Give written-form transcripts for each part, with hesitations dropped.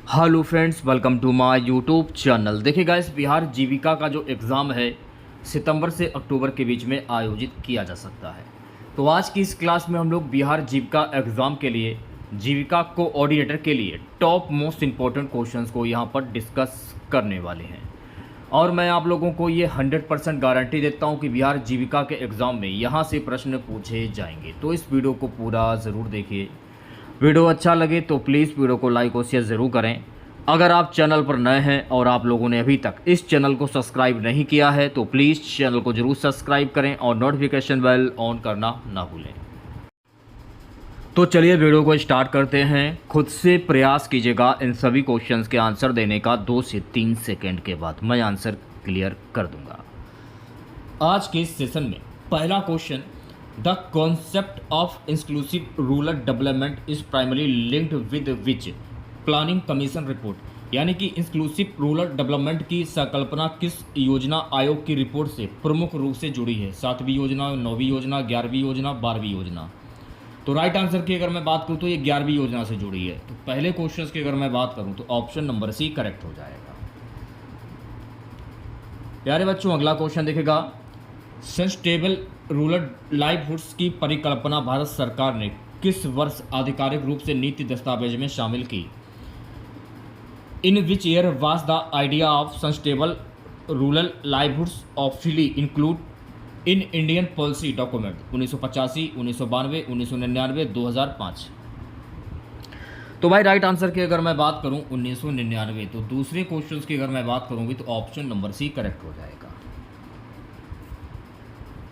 Hello friends, welcome to my YouTube channel. देखिए guys, Bihar Jeevika का जो एग्ज़ाम है सितंबर से अक्टूबर के बीच में आयोजित किया जा सकता है। तो आज की इस क्लास में हम लोग बिहार जीविका एग्ज़ाम के लिए जीविका कोऑर्डिनेटर के लिए टॉप मोस्ट इम्पोर्टेंट क्वेश्चंस को यहाँ पर डिस्कस करने वाले हैं। और मैं आप लोगों को ये 100% गारंटी देता हूँ कि बिहार जीविका के एग्ज़ाम में यहाँ से प्रश्न पूछे जाएंगे। तो इस वीडियो को पूरा ज़रूर देखिए। वीडियो अच्छा लगे तो प्लीज़ वीडियो को लाइक और शेयर ज़रूर करें। अगर आप चैनल पर नए हैं और आप लोगों ने अभी तक इस चैनल को सब्सक्राइब नहीं किया है तो प्लीज़ चैनल को ज़रूर सब्सक्राइब करें और नोटिफिकेशन बेल ऑन करना ना भूलें। तो चलिए वीडियो को स्टार्ट करते हैं। खुद से प्रयास कीजिएगा इन सभी क्वेश्चंस के आंसर देने का 2 से 3 सेकंड के बाद मैं आंसर क्लियर कर दूंगा। आज के इस सेशन में पहला question, the concept of inclusive rural development is primary linked with which planning commission report, यानी कि इंक्लूसिव रूरल डेवलपमेंट की संकल्पना किस योजना आयोग की रिपोर्ट से प्रमुख रूप से जुड़ी है? 7वीं योजना, 9वीं योजना, 11वीं योजना, 12वीं योजना। तो राइट आंसर की अगर मैं बात करूँ तो ये 11वीं योजना से जुड़ी है। तो पहले क्वेश्चन की अगर मैं बात करूँ तो ऑप्शन नंबर सी करेक्ट हो जाएगा। प्यारे बच्चों, अगला क्वेश्चन देखेगा, सस्टेनेबल रूरल लाइवलीहुड्स की परिकल्पना भारत सरकार ने किस वर्ष आधिकारिक रूप से नीति दस्तावेज में शामिल की? In which year was the idea of sustainable rural livelihoods officially include in Indian policy document? 1985, 1992, 1999, 2005। तो भाई राइट आंसर की अगर मैं बात करूं 1999। तो दूसरे क्वेश्चन की अगर मैं बात करूंगी तो ऑप्शन नंबर सी करेक्ट हो जाएगा।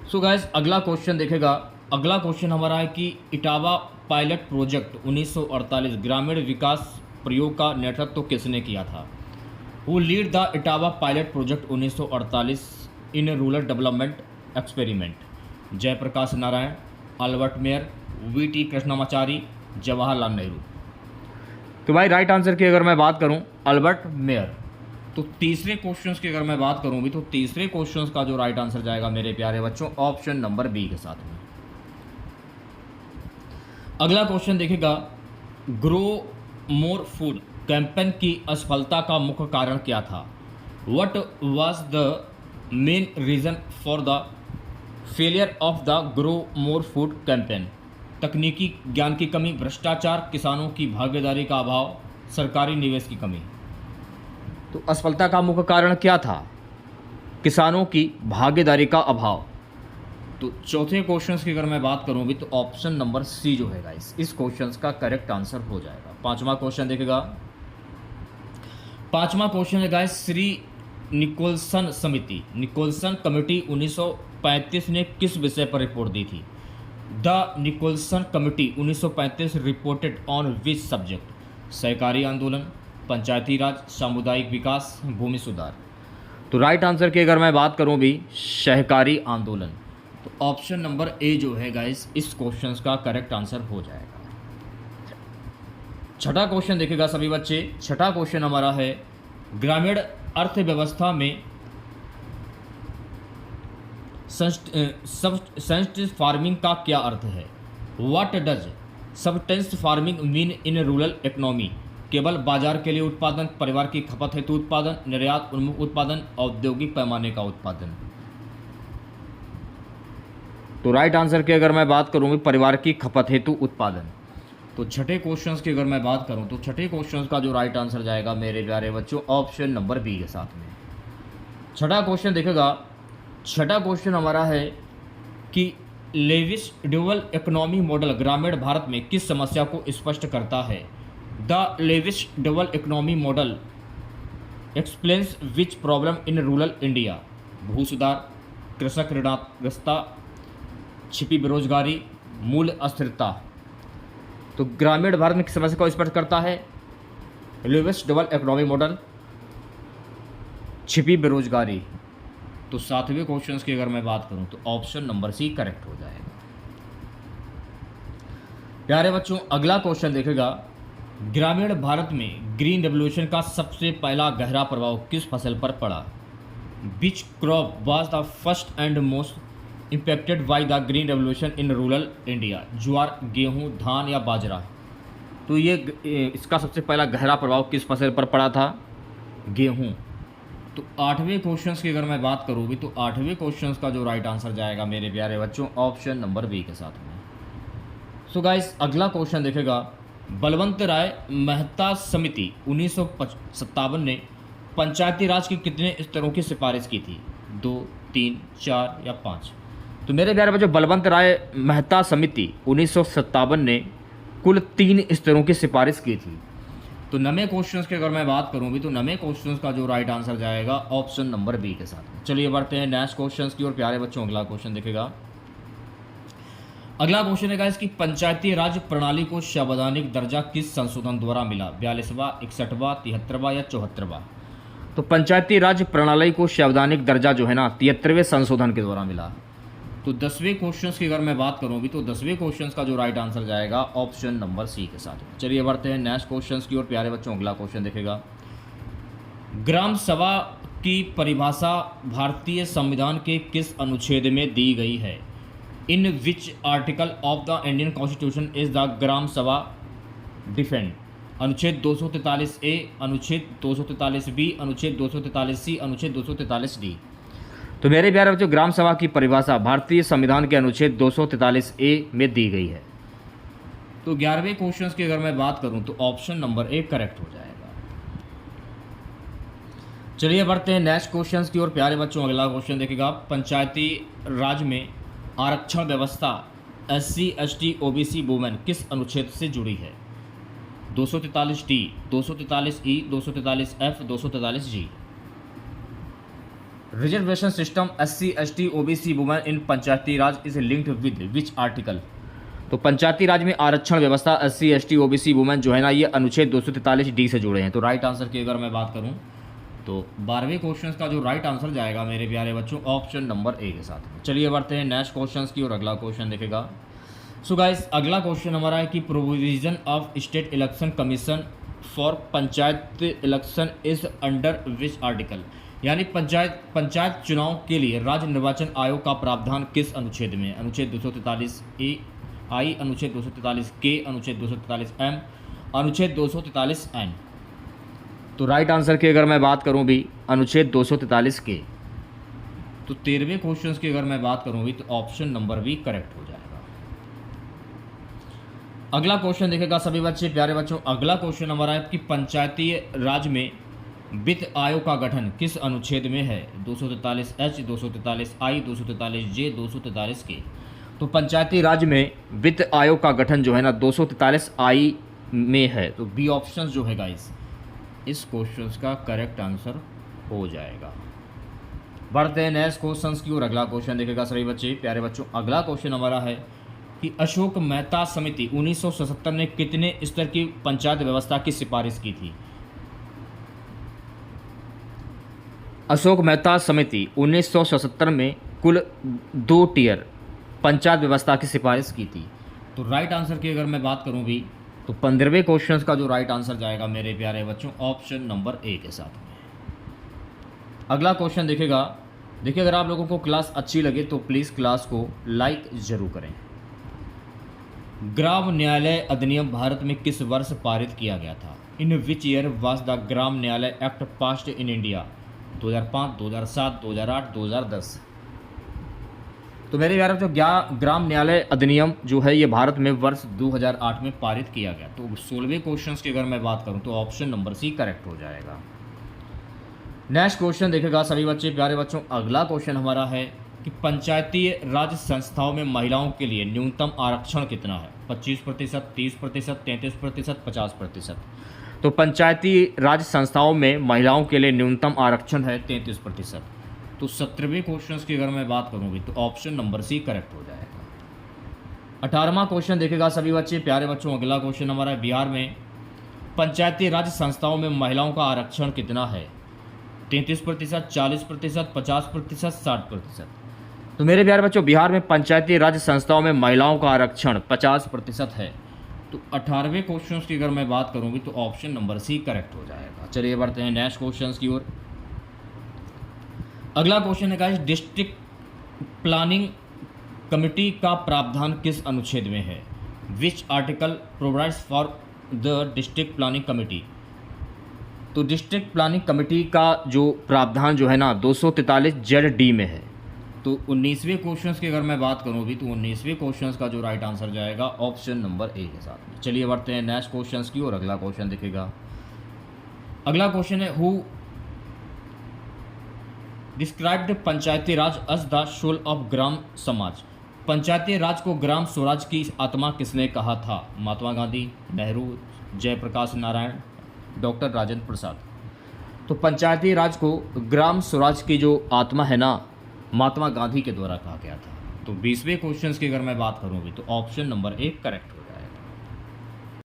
सो गाइस, अगला क्वेश्चन देखेगा। अगला क्वेश्चन हमारा है कि इटावा पायलट प्रोजेक्ट 1948 ग्रामीण विकास प्रयोग का नेतृत्व किसने किया था? वो lead the Etawah pilot project 1948 in rural development experiment? Jayaprakash Narayan, Albert Mayer, V T Krishnamachari, Jawaharlal Nehru. तो भाई राइट आंसर की अगर मैं बात करूं अल्बर्ट मेयर। तो तीसरे क्वेश्चंस की अगर मैं बात करूंगी तो तीसरे क्वेश्चंस का जो राइट आंसर जाएगा मेरे प्यारे बच्चों ऑप्शन नंबर बी के साथ में। अगला क्वेश्चन देखेगा, ग्रो मोर फूड कैंपेन की असफलता का मुख्य कारण क्या था? What was the main reason for the failure of the grow more food campaign? तकनीकी ज्ञान की कमी, भ्रष्टाचार, किसानों की भागीदारी का अभाव, सरकारी निवेश की कमी। तो असफलता का मुख्य कारण क्या था? किसानों की भागीदारी का अभाव। तो चौथे क्वेश्चन की अगर मैं बात करूंगी तो ऑप्शन नंबर सी जो है गाइस इस क्वेश्चन का करेक्ट आंसर हो जाएगा। पांचवा क्वेश्चन देखेगा। पांचवा क्वेश्चन है गाइस, श्री निकोलसन समिति, निकोलसन कमेटी 1935 ने किस विषय पर रिपोर्ट दी थी? The Nicholson committee 1935 reported on which subject? सहकारी आंदोलन, पंचायती राज, सामुदायिक विकास, भूमि सुधार। तो राइट आंसर की अगर मैं बात करूं भी सहकारी आंदोलन। तो ऑप्शन नंबर ए जो है गाइस इस क्वेश्चन का करेक्ट आंसर हो जाएगा। छठा क्वेश्चन देखेगा सभी बच्चे। छठा क्वेश्चन हमारा है, ग्रामीण अर्थव्यवस्था में सब्सटेंस फार्मिंग का क्या अर्थ है? What does substance farming mean in rural economy? केवल बाजार के लिए उत्पादन, परिवार की खपत हेतु उत्पादन, निर्यात उन्मुख उत्पादन, औद्योगिक पैमाने का उत्पादन। तो राइट आंसर की अगर मैं बात करूंगी परिवार की खपत हेतु उत्पादन। तो छठे क्वेश्चंस की अगर मैं बात करूं तो छठे क्वेश्चंस का जो राइट आंसर जाएगा मेरे प्यारे बच्चों ऑप्शन नंबर बी के साथ में। छठा क्वेश्चन देखेगा। छठा क्वेश्चन हमारा है कि लेविस ड्यूअल इकोनॉमी मॉडल ग्रामीण भारत में किस समस्या को स्पष्ट करता है? The Lewis dual economy model explains which problem in rural India? भू सुधार, कृषक ऋणग्रस्तता, छिपी बेरोजगारी, मूल अस्थिरता। तो ग्रामीण भारत में किस समस्या को स्पष्ट करता है? लेविस ड्यूअल इकोनॉमी मॉडल, छिपी बेरोजगारी। तो सातवें क्वेश्चन की अगर मैं बात करूं तो ऑप्शन नंबर सी करेक्ट हो जाएगा। प्यारे बच्चों, अगला क्वेश्चन देखेगा, ग्रामीण भारत में ग्रीन रेवोल्यूशन का सबसे पहला गहरा प्रभाव किस फसल पर पड़ा? Which crop was the first and most impacted by the green revolution in rural India? ज्वार, गेहूं, धान या बाजरा? तो इसका सबसे पहला गहरा प्रभाव किस फसल पर पड़ा था? गेहूँ। तो 8वें क्वेश्चन की अगर मैं बात करूँ भी तो 8वें क्वेश्चन का जो राइट आंसर जाएगा मेरे प्यारे बच्चों ऑप्शन नंबर बी के साथ में। सो गाइस अगला क्वेश्चन देखेगा, बलवंत राय मेहता समिति 1957 ने पंचायती राज के कितने स्तरों की सिफारिश की थी? 2, 3, 4 या 5? तो मेरे प्यारे बच्चों बलवंत राय मेहता समिति 1957 ने कुल 3 स्तरों की सिफारिश की थी। तो 9वें क्वेश्चन की अगर मैं बात करूँ भी तो 9वें क्वेश्चन का जो राइट आंसर जाएगा ऑप्शन नंबर बी के साथ। चलिए बढ़ते हैं नेक्स्ट क्वेश्चन की और प्यारे बच्चों अगला क्वेश्चन देखेगा। अगला क्वेश्चन है गाइस कि पंचायती राज प्रणाली को संवैधानिक दर्जा किस संशोधन द्वारा मिला? 42वां, 61वां, 73वां या 74वां? तो पंचायती राज प्रणाली को संवैधानिक दर्जा जो है ना 73वें संशोधन के द्वारा मिला। तो 10वें क्वेश्चन की अगर मैं बात करूँ भी तो 10वें क्वेश्चन का जो राइट आंसर जाएगा ऑप्शन नंबर सी के साथ। चलिए बढ़ते हैं नेक्स्ट क्वेश्चन की और प्यारे बच्चों अगला क्वेश्चन देखेगा। ग्राम सभा की परिभाषा भारतीय संविधान के किस अनुच्छेद में दी गई है? In which article of the Indian constitution is the gram sabha defined? अनुच्छेद 243A, अनुच्छेद 243B, अनुच्छेद 243C, अनुच्छेद 243D? तो मेरे प्यारे बच्चों ग्राम सभा की परिभाषा भारतीय संविधान के अनुच्छेद 243A में दी गई है। तो 11वें क्वेश्चन की अगर मैं बात करूं तो ऑप्शन नंबर ए करेक्ट हो जाएगा। चलिए बढ़ते हैं नेक्स्ट क्वेश्चन की और प्यारे बच्चों अगला क्वेश्चन देखिएगा। पंचायती राज में आरक्षण व्यवस्था SC, ST, OBC वुमेन किस अनुच्छेद से जुड़ी है? 243D, 243E, 243F, 243G? Reservation system SC, ST, OBC women in Panchayati Raj is linked with which article? तो पंचायती राज में आरक्षण व्यवस्था SC, ST, OBC वुमेन जो है ना ये अनुच्छेद 243D से जुड़े हैं। तो राइट आंसर की अगर मैं बात करूं तो 12वें क्वेश्चन का जो राइट आंसर जाएगा मेरे प्यारे बच्चों ऑप्शन नंबर ए के साथ। चलिए बढ़ते हैं नेक्स्ट क्वेश्चन की और अगला क्वेश्चन देखेगा। सो गाइस अगला क्वेश्चन हमारा है कि provision of state election commission for panchayat election is under which article? यानी पंचायत चुनाव के लिए राज्य निर्वाचन आयोग का प्रावधान किस अनुच्छेद में? अनुच्छेद 243A, अनुच्छेद 243K, अनुच्छेद 243M, अनुच्छेद 243N? तो राइट आंसर की अगर मैं बात करूं भी अनुच्छेद 243K। तो 13वें क्वेश्चन की अगर मैं बात करूं भी तो ऑप्शन नंबर बी करेक्ट हो जाएगा। अगला क्वेश्चन देखेगा सभी बच्चे प्यारे बच्चों। अगला क्वेश्चन हमारा है कि पंचायती राज में वित्त आयोग का गठन किस अनुच्छेद में है? 243H, 243I, 243J, 243K? तो पंचायती राज में वित्त आयोग का गठन जो है ना 243I में है। तो बी ऑप्शन जो है गाइस इस क्वेश्चन का करेक्ट आंसर हो जाएगा। बढ़ते हैं नेक्स्ट क्वेश्चन की और अगला क्वेश्चन देखेगा सभी बच्चे प्यारे बच्चों। अगला क्वेश्चन हमारा है कि अशोक मेहता समिति 1977 ने कितने स्तर की पंचायत व्यवस्था की सिफारिश की थी? अशोक मेहता समिति 1977 में कुल 2 टियर पंचायत व्यवस्था की सिफारिश की थी। तो राइट आंसर की अगर मैं बात करूं भी तो 15वें क्वेश्चन का जो राइट आंसर जाएगा मेरे प्यारे बच्चों ऑप्शन नंबर ए के साथ में। अगला क्वेश्चन देखिए अगर आप लोगों को क्लास अच्छी लगे तो प्लीज़ क्लास को लाइक जरूर करें। ग्राम न्यायालय अधिनियम भारत में किस वर्ष पारित किया गया था? In which year was the gram न्यायालय एक्ट पास्ड इन इंडिया? 2005, 2007, 2008, 2010? तो मेरे प्यारे बच्चों ग्राम न्यायालय अधिनियम जो है ये भारत में वर्ष 2008 में पारित किया गया। तो 16वें क्वेश्चन की अगर मैं बात करूं तो ऑप्शन नंबर सी करेक्ट हो जाएगा। नेक्स्ट क्वेश्चन देखेगा सभी बच्चे प्यारे बच्चों। अगला क्वेश्चन हमारा है कि पंचायती राज संस्थाओं में महिलाओं के लिए न्यूनतम आरक्षण कितना है? 25%, 30%, 33%, 50%? तो पंचायती राज संस्थाओं में महिलाओं के लिए न्यूनतम आरक्षण है 33%। तो 17वें क्वेश्चन की अगर मैं बात करूँ भी तो ऑप्शन नंबर सी करेक्ट हो जाएगा। 18वां क्वेश्चन देखेगा सभी बच्चे प्यारे बच्चों। अगला क्वेश्चन हमारा है बिहार में पंचायती राज संस्थाओं में महिलाओं का आरक्षण कितना है? 33%, 40%, 50%, 60%? तो मेरे प्यारे बच्चों बिहार में पंचायती राज संस्थाओं में महिलाओं का आरक्षण 50% है। तो 18वें क्वेश्चन की अगर मैं बात करूँ भी तो ऑप्शन नंबर सी करेक्ट हो जाएगा। चलिए बढ़ते हैं नेक्स्ट क्वेश्चन की ओर। अगला क्वेश्चन है गाइस डिस्ट्रिक्ट प्लानिंग कमेटी का प्रावधान किस अनुच्छेद में है? Which article provides for the district planning committee. तो डिस्ट्रिक्ट प्लानिंग कमेटी का जो प्रावधान जो है ना 243 जेड डी में है। तो 19वें क्वेश्चन की अगर मैं बात करूँ भी तो 19वें क्वेश्चन का जो राइट आंसर जाएगा ऑप्शन नंबर ए के साथ में। चलिए बढ़ते हैं नेक्स्ट क्वेश्चन की और अगला क्वेश्चन दिखेगा। अगला क्वेश्चन है who described Panchayati Raj as the soul of gram samaj. Panchayati राज को ग्राम स्वराज की आत्मा किसने कहा था? महात्मा गांधी, नेहरू, जयप्रकाश नारायण, डॉक्टर राजेंद्र प्रसाद। तो पंचायती राज को ग्राम स्वराज की जो आत्मा है ना महात्मा गांधी के द्वारा कहा गया था। तो 20वें क्वेश्चन की अगर मैं बात करूँ भी तो ऑप्शन नंबर ए करेक्ट हो जाएगा।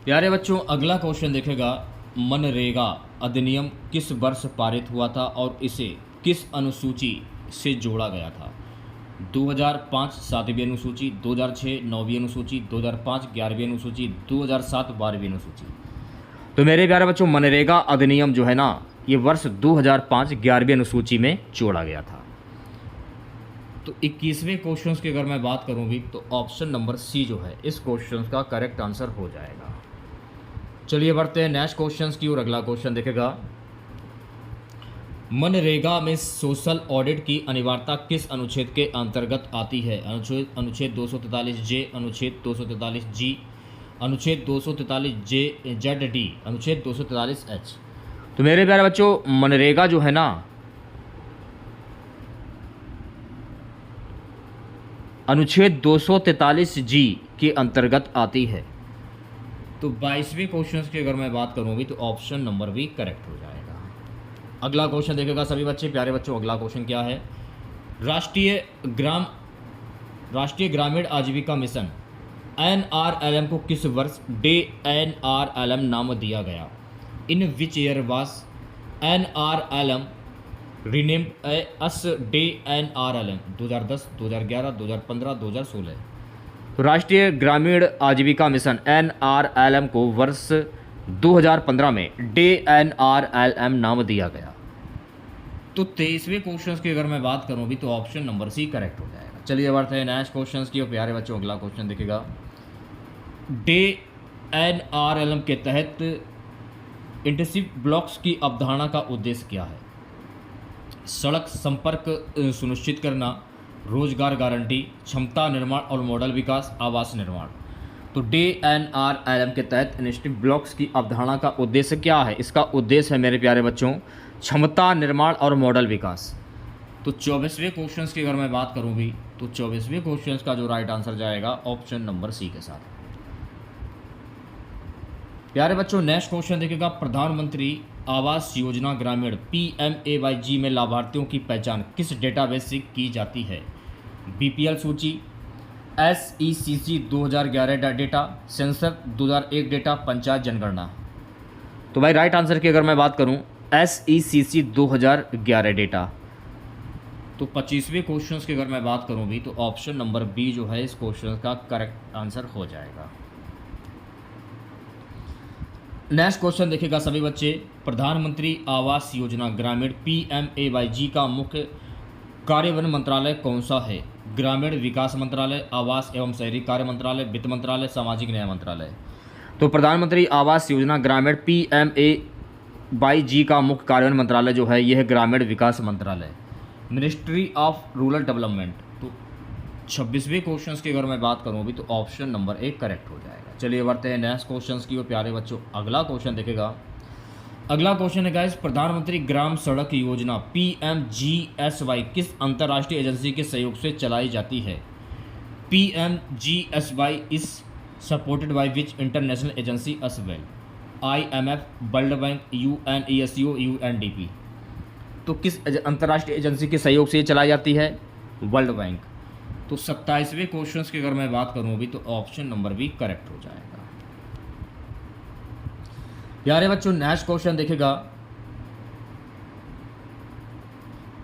प्यारे बच्चों अगला क्वेश्चन देखेगा मनरेगा अधिनियम किस वर्ष पारित हुआ था और इसे किस अनुसूची से जोड़ा गया था? 2005 7वीं अनुसूची, 2006 9वीं अनुसूची, 2005 11वीं अनुसूची, 2007 12वीं अनुसूची। तो मेरे प्यारे बच्चों मनरेगा अधिनियम जो है ना ये वर्ष 2005 11वीं अनुसूची में जोड़ा गया था। तो 21वें क्वेश्चन की अगर मैं बात करूँ भी तो ऑप्शन नंबर सी जो है इस क्वेश्चन का करेक्ट आंसर हो जाएगा। चलिए बढ़ते हैं नेक्स्ट क्वेश्चन की और अगला क्वेश्चन देखेगा मनरेगा में सोशल ऑडिट की अनिवार्यता किस अनुच्छेद के अंतर्गत आती है? अनुच्छेद 243 जे, अनुच्छेद 243 जी, अनुच्छेद 243 जे जेड डी, अनुच्छेद 243 एच। तो मेरे प्यारे बच्चों मनरेगा जो है ना अनुच्छेद 243 जी के अंतर्गत आती है। तो 22वें क्वेश्चन की अगर मैं बात करूँ भी तो ऑप्शन नंबर बी करेक्ट हो जाएगा। अगला क्वेश्चन देखेगा सभी बच्चे प्यारे बच्चों अगला क्वेश्चन क्या है राष्ट्रीय ग्रामीण आजीविका मिशन NRLM को किस वर्ष डे NRLM नाम दिया गया? In which year was NRLM renamed as DAY NRLM? 2010, 2011, 2015, 2016। तो राष्ट्रीय ग्रामीण आजीविका मिशन NRLM को वर्ष 2015 में डे NRLM नाम दिया गया। तो 23वें क्वेश्चन की अगर मैं बात करूं भी तो ऑप्शन नंबर सी करेक्ट हो जाएगा। चलिए बढ़ते हैं नेक्स्ट क्वेश्चन की और प्यारे बच्चों अगला क्वेश्चन देखिएगा डे NRLM के तहत इंटेंसिव ब्लॉक्स की अवधारणा का उद्देश्य क्या है? सड़क संपर्क सुनिश्चित करना, रोजगार गारंटी, क्षमता निर्माण और मॉडल विकास, आवास निर्माण। तो डे NRLM के तहत इंटेंसिव ब्लॉक्स की अवधारणा का उद्देश्य क्या है? इसका उद्देश्य है मेरे प्यारे बच्चों क्षमता निर्माण और मॉडल विकास। तो 24वें क्वेश्चन की अगर मैं बात करूं भी तो 24वें क्वेश्चन का जो राइट आंसर जाएगा ऑप्शन नंबर सी के साथ। प्यारे बच्चों नेक्स्ट क्वेश्चन देखिएगा प्रधानमंत्री आवास योजना ग्रामीण PMAY में लाभार्थियों की पहचान किस डेटाबेस से की जाती है? BPL सूची, SECC 2011 data, sensor 2001 data, panchayat जनगणना। तो भाई राइट आंसर की अगर मैं बात करूं SECC 2011 डेटा। तो 25वें क्वेश्चन की अगर मैं बात करूं भी तो ऑप्शन नंबर बी जो है इस क्वेश्चन का करेक्ट आंसर हो जाएगा। नेक्स्ट क्वेश्चन देखिएगा सभी बच्चे प्रधानमंत्री आवास योजना ग्रामीण PMAY का मुख्य कार्यान्वयन मंत्रालय कौन सा है? ग्रामीण विकास मंत्रालय, आवास एवं शहरी कार्य मंत्रालय, वित्त मंत्रालय, सामाजिक न्याय मंत्रालय। तो प्रधानमंत्री आवास योजना ग्रामीण PMAY का मुख्य कार्यान्वयन मंत्रालय जो है यह ग्रामीण विकास मंत्रालय, मिनिस्ट्री ऑफ रूरल डेवलपमेंट। तो 26वें क्वेश्चन की अगर मैं बात करूँ भी तो ऑप्शन नंबर ए करेक्ट हो जाएगा। चलिए बढ़ते हैं नेक्स्ट क्वेश्चन की और प्यारे बच्चों अगला क्वेश्चन देखेगा। अगला क्वेश्चन है गाइस प्रधानमंत्री ग्राम सड़क योजना PMGSY किस अंतर्राष्ट्रीय एजेंसी के सहयोग से चलाई जाती है? PMGSY is supported by which international agency as well? IMF, world bank, UNESCO, UNDP। तो किस अंतर्राष्ट्रीय एजेंसी के सहयोग से ये चलाई जाती है? World bank. तो 27वें क्वेश्चन की अगर मैं बात करूँ भी तो ऑप्शन नंबर बी करेक्ट हो जाएगा। प्यारे बच्चों नेक्स्ट क्वेश्चन देखेगा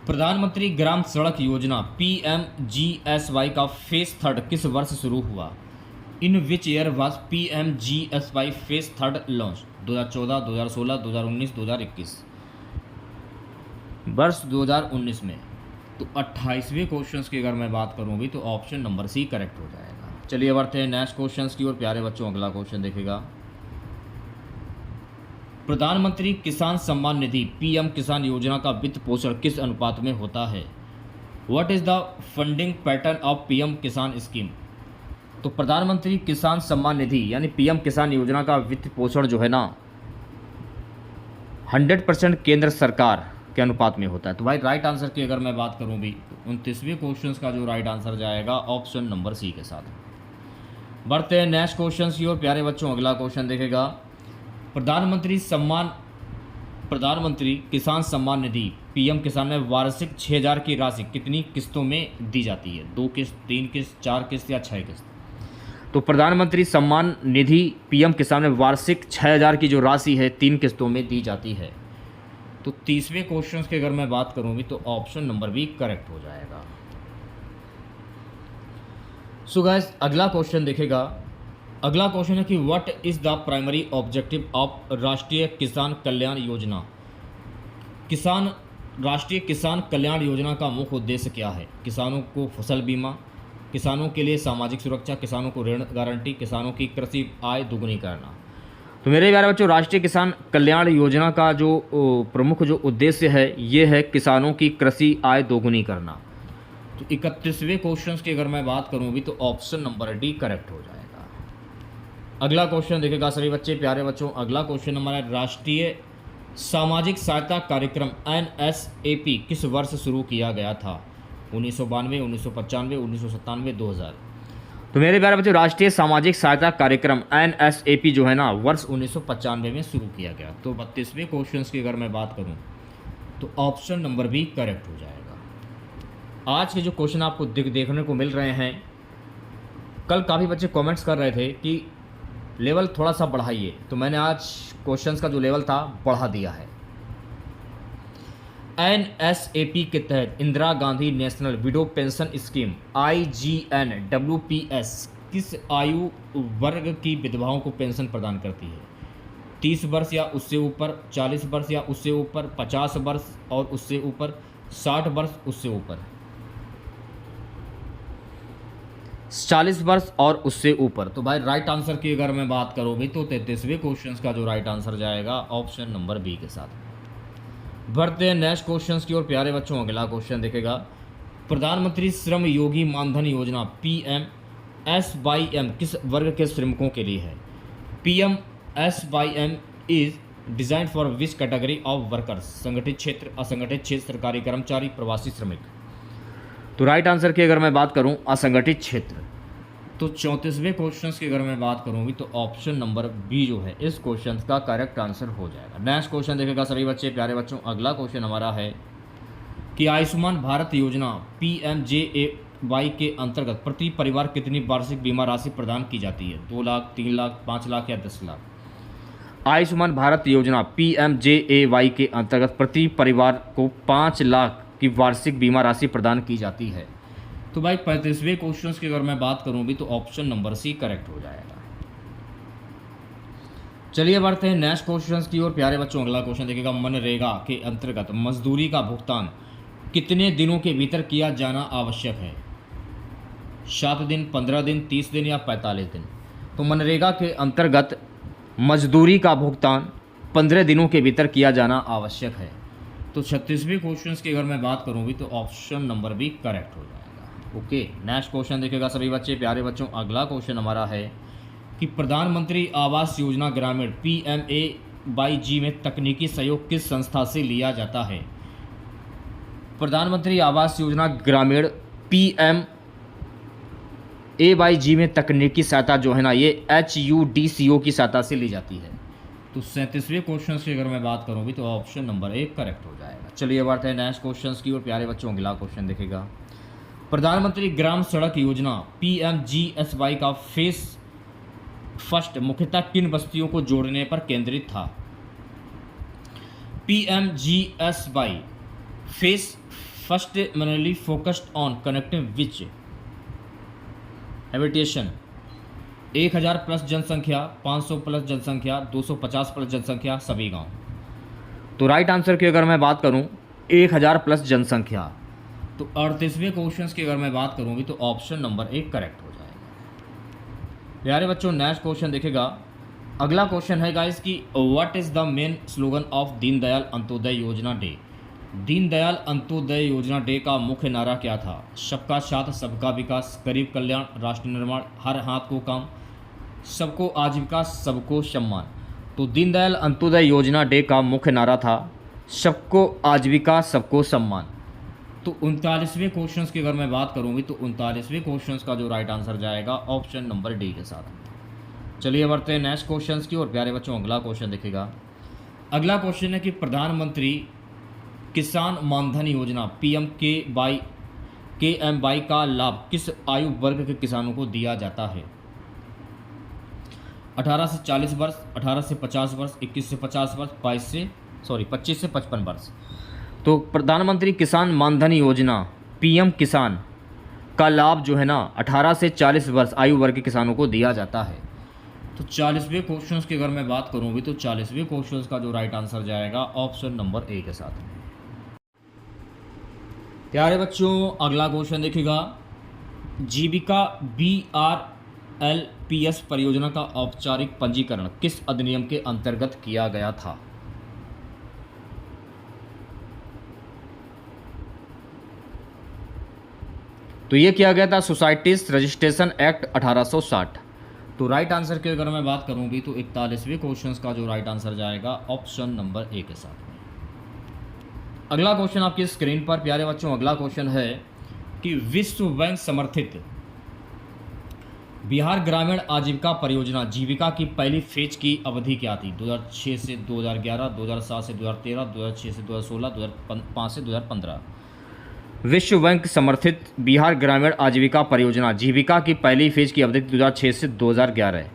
प्रधानमंत्री ग्राम सड़क योजना PMGSY का फेज 3 किस वर्ष शुरू हुआ? In which year was PMGSY phase 3 launch? 2014, 2016, 2019, 2021। वर्ष 2019 में। तो 28वें क्वेश्चन की अगर मैं बात करूं भी तो ऑप्शन नंबर सी करेक्ट हो जाएगा। चलिए बढ़ते हैं नेक्स्ट क्वेश्चन की और प्यारे बच्चों अगला क्वेश्चन देखेगा प्रधानमंत्री किसान सम्मान निधि पीएम किसान योजना का वित्त पोषण किस अनुपात में होता है? What is the funding pattern of PM किसान स्कीम? तो प्रधानमंत्री किसान सम्मान निधि यानी पीएम किसान योजना का वित्त पोषण जो है ना 100% केंद्र सरकार के अनुपात में होता है। तो भाई राइट आंसर की अगर मैं बात करूं भी 29वें क्वेश्चन का जो राइट आंसर जाएगा ऑप्शन नंबर सी के साथ। बढ़ते हैं नेक्स्ट क्वेश्चन की ओर प्यारे बच्चों। अगला क्वेश्चन देखेगा प्रधानमंत्री किसान सम्मान निधि पीएम किसान में वार्षिक 6,000 की राशि कितनी किस्तों में दी जाती है? 2 किस्त, 3 किस्त, 4 किस्त या 6 किस्त? तो प्रधानमंत्री सम्मान निधि पीएम किसान में वार्षिक 6,000 की जो राशि है 3 किस्तों में दी जाती है। तो 30वें क्वेश्चन की अगर मैं बात करूँ भी तो ऑप्शन नंबर बी करेक्ट हो जाएगा। सो गाइस अगला क्वेश्चन देखेगा। अगला क्वेश्चन है कि what is the primary objective of राष्ट्रीय किसान कल्याण योजना? राष्ट्रीय किसान कल्याण योजना का मुख्य उद्देश्य क्या है? किसानों को फसल बीमा, किसानों के लिए सामाजिक सुरक्षा, किसानों को ऋण गारंटी, किसानों की कृषि आय दोगुनी करना। तो मेरे प्यारे बच्चों राष्ट्रीय किसान कल्याण योजना का जो प्रमुख जो उद्देश्य है ये है किसानों की कृषि आय दोगुनी करना। तो 31वें क्वेश्चन की अगर मैं बात करूँ भी तो ऑप्शन नंबर डी करेक्ट हो जाएगा। अगला क्वेश्चन देखेगा सभी बच्चे प्यारे बच्चों। अगला क्वेश्चन हमारा राष्ट्रीय सामाजिक सहायता कार्यक्रम NSAP किस वर्ष शुरू किया गया था? 1992, 1995, 1997, 2000? तो मेरे प्यारे बच्चों राष्ट्रीय सामाजिक सहायता कार्यक्रम NSAP जो है ना वर्ष 1995 में शुरू किया गया। तो 32वें क्वेश्चन की अगर मैं बात करूं तो ऑप्शन नंबर बी करेक्ट हो जाएगा। आज के जो क्वेश्चन आपको देखने को मिल रहे हैं, कल काफ़ी बच्चे कमेंट्स कर रहे थे कि लेवल थोड़ा सा बढ़ाइए, तो मैंने आज क्वेश्चंस का जो लेवल था बढ़ा दिया है। NSAP के तहत Indira Gandhi national window pension scheme IGNWPS किस आयु वर्ग की विधवाओं को पेंशन प्रदान करती है? 30 वर्ष या उससे ऊपर, 40 वर्ष या उससे ऊपर, 50 वर्ष और उससे ऊपर, 60 वर्ष उससे ऊपर? 40 वर्ष और उससे ऊपर। तो भाई राइट आंसर की अगर मैं बात करूँ भी तो 33वें क्वेश्चन का जो राइट आंसर जाएगा ऑप्शन नंबर बी के साथ। बढ़ते हैं नेक्स्ट क्वेश्चन की ओर प्यारे बच्चों। अगला क्वेश्चन देखेगा प्रधानमंत्री श्रम योगी मानधन योजना PMSYM किस वर्ग के श्रमिकों के लिए है? PMSYM is design for which category of workers? संगठित क्षेत्र, असंगठित क्षेत्र, सरकारी कर्मचारी, प्रवासी श्रमिक? तो राइट आंसर की अगर मैं बात करूं असंगठित क्षेत्र। तो 34वें क्वेश्चन की अगर मैं बात करूं भी तो ऑप्शन नंबर बी जो है इस क्वेश्चन का करेक्ट आंसर हो जाएगा। नेक्स्ट क्वेश्चन देखेगा सभी बच्चे प्यारे बच्चों। अगला क्वेश्चन हमारा है कि आयुष्मान भारत योजना PMJAY के अंतर्गत प्रति परिवार कितनी वार्षिक बीमा राशि प्रदान की जाती है? 2 लाख, 3 लाख, 5 लाख या 10 लाख? आयुष्मान भारत योजना PMJAY के अंतर्गत प्रति परिवार को 5 लाख की वार्षिक बीमा राशि प्रदान की जाती है। तो भाई 35वें क्वेश्चन की अगर मैं बात करूं भी तो ऑप्शन नंबर सी करेक्ट हो जाएगा। चलिए बढ़ते हैं नेक्स्ट क्वेश्चन की ओर प्यारे बच्चों। अगला क्वेश्चन देखिएगा मनरेगा के अंतर्गत मजदूरी का भुगतान कितने दिनों के भीतर किया जाना आवश्यक है? 7 दिन, 15 दिन, 30 दिन या 45 दिन? तो मनरेगा के अंतर्गत मजदूरी का भुगतान 15 दिनों के भीतर किया जाना आवश्यक है। तो 36वें क्वेश्चन की अगर मैं बात करूं भी तो ऑप्शन नंबर बी करेक्ट हो जाएगा। ओके नेक्स्ट क्वेश्चन देखेगा सभी बच्चे प्यारे बच्चों। अगला क्वेश्चन हमारा है कि प्रधानमंत्री आवास योजना ग्रामीण PMAY में तकनीकी सहयोग किस संस्था से लिया जाता है? प्रधानमंत्री आवास योजना ग्रामीण PMAY में तकनीकी सहायता जो है ना ये HUDCO की सहायता से ली जाती है। तो 37वें क्वेश्चन की अगर मैं बात करूं भी तो ऑप्शन नंबर 1 करेक्ट हो जाएगा। चलिए बढ़ते हैं नेक्स्ट क्वेश्चन की ओर प्यारे बच्चों। अगला क्वेश्चन देखेगा प्रधानमंत्री ग्राम सड़क योजना PMGSY का फेस फर्स्ट मुख्यतः किन बस्तियों को जोड़ने पर केंद्रित था? PMGSY face first mainly focused on connecting which habitation 1000 plus जनसंख्या, 500 प्लस जनसंख्या, 250 प्लस जनसंख्या, सभी गांव? तो राइट आंसर की अगर मैं बात करूं 1000 प्लस जनसंख्या। तो 38वें क्वेश्चन की अगर मैं बात करूं भी तो ऑप्शन नंबर 1 करेक्ट हो जाएगा। प्यारे बच्चों नेक्स्ट क्वेश्चन देखेगा अगला क्वेश्चन है गाइस कि what is the main slogan of Deendayal Antyodaya योजना डे। दीनदयाल अंत्योदय योजना डे का मुख्य नारा क्या था? सबका साथ सबका विकास, गरीब कल्याण, राष्ट्र निर्माण, हर हाथ को काम, सबको आजीविका, सबको सम्मान। तो दीनदयाल अंत्योदय योजना डे का मुख्य नारा था सबको आजीविका, सबको सम्मान। तो 39वें क्वेश्चन की अगर मैं बात करूँगी तो 39वें क्वेश्चन का जो राइट आंसर जाएगा ऑप्शन नंबर डी के साथ। चलिए बढ़ते हैं नेक्स्ट क्वेश्चन की और प्यारे बच्चों अगला क्वेश्चन देखिएगा। अगला क्वेश्चन है कि प्रधानमंत्री किसान मानधन योजना PMKMY का लाभ किस आयु वर्ग के किसानों को दिया जाता है? 18 से 40 वर्ष, 18 से 50 वर्ष, 21 से 50 वर्ष, 25 से 55 वर्ष। तो प्रधानमंत्री किसान मानधन योजना PM किसान का लाभ जो है ना 18 से 40 वर्ष आयु वर्ग के किसानों को दिया जाता है। तो 40वें क्वेश्चन की अगर मैं बात करूँगी तो 40वें क्वेश्चन का जो राइट आंसर जाएगा ऑप्शन नंबर ए के साथ। प्यारे बच्चों अगला क्वेश्चन देखिएगा। जीविका BRLPS परियोजना का औपचारिक पंजीकरण किस अधिनियम के अंतर्गत किया गया था? तो ये किया गया था सोसाइटीज रजिस्ट्रेशन एक्ट 1860। तो राइट आंसर की अगर मैं बात करूंगी तो 41वें क्वेश्चन का जो राइट आंसर जाएगा ऑप्शन नंबर ए के साथ। अगला क्वेश्चन आपकी स्क्रीन पर प्यारे बच्चों अगला क्वेश्चन है कि विश्व बैंक समर्थित बिहार ग्रामीण आजीविका परियोजना जीविका की पहली फेज की अवधि क्या थी? 2006 से 2011, 2007 से 2013, 2006 से 2016, 2005 से 2015। विश्व बैंक समर्थित बिहार ग्रामीण आजीविका परियोजना जीविका की पहली फेज की अवधि 2006 से 2011 है।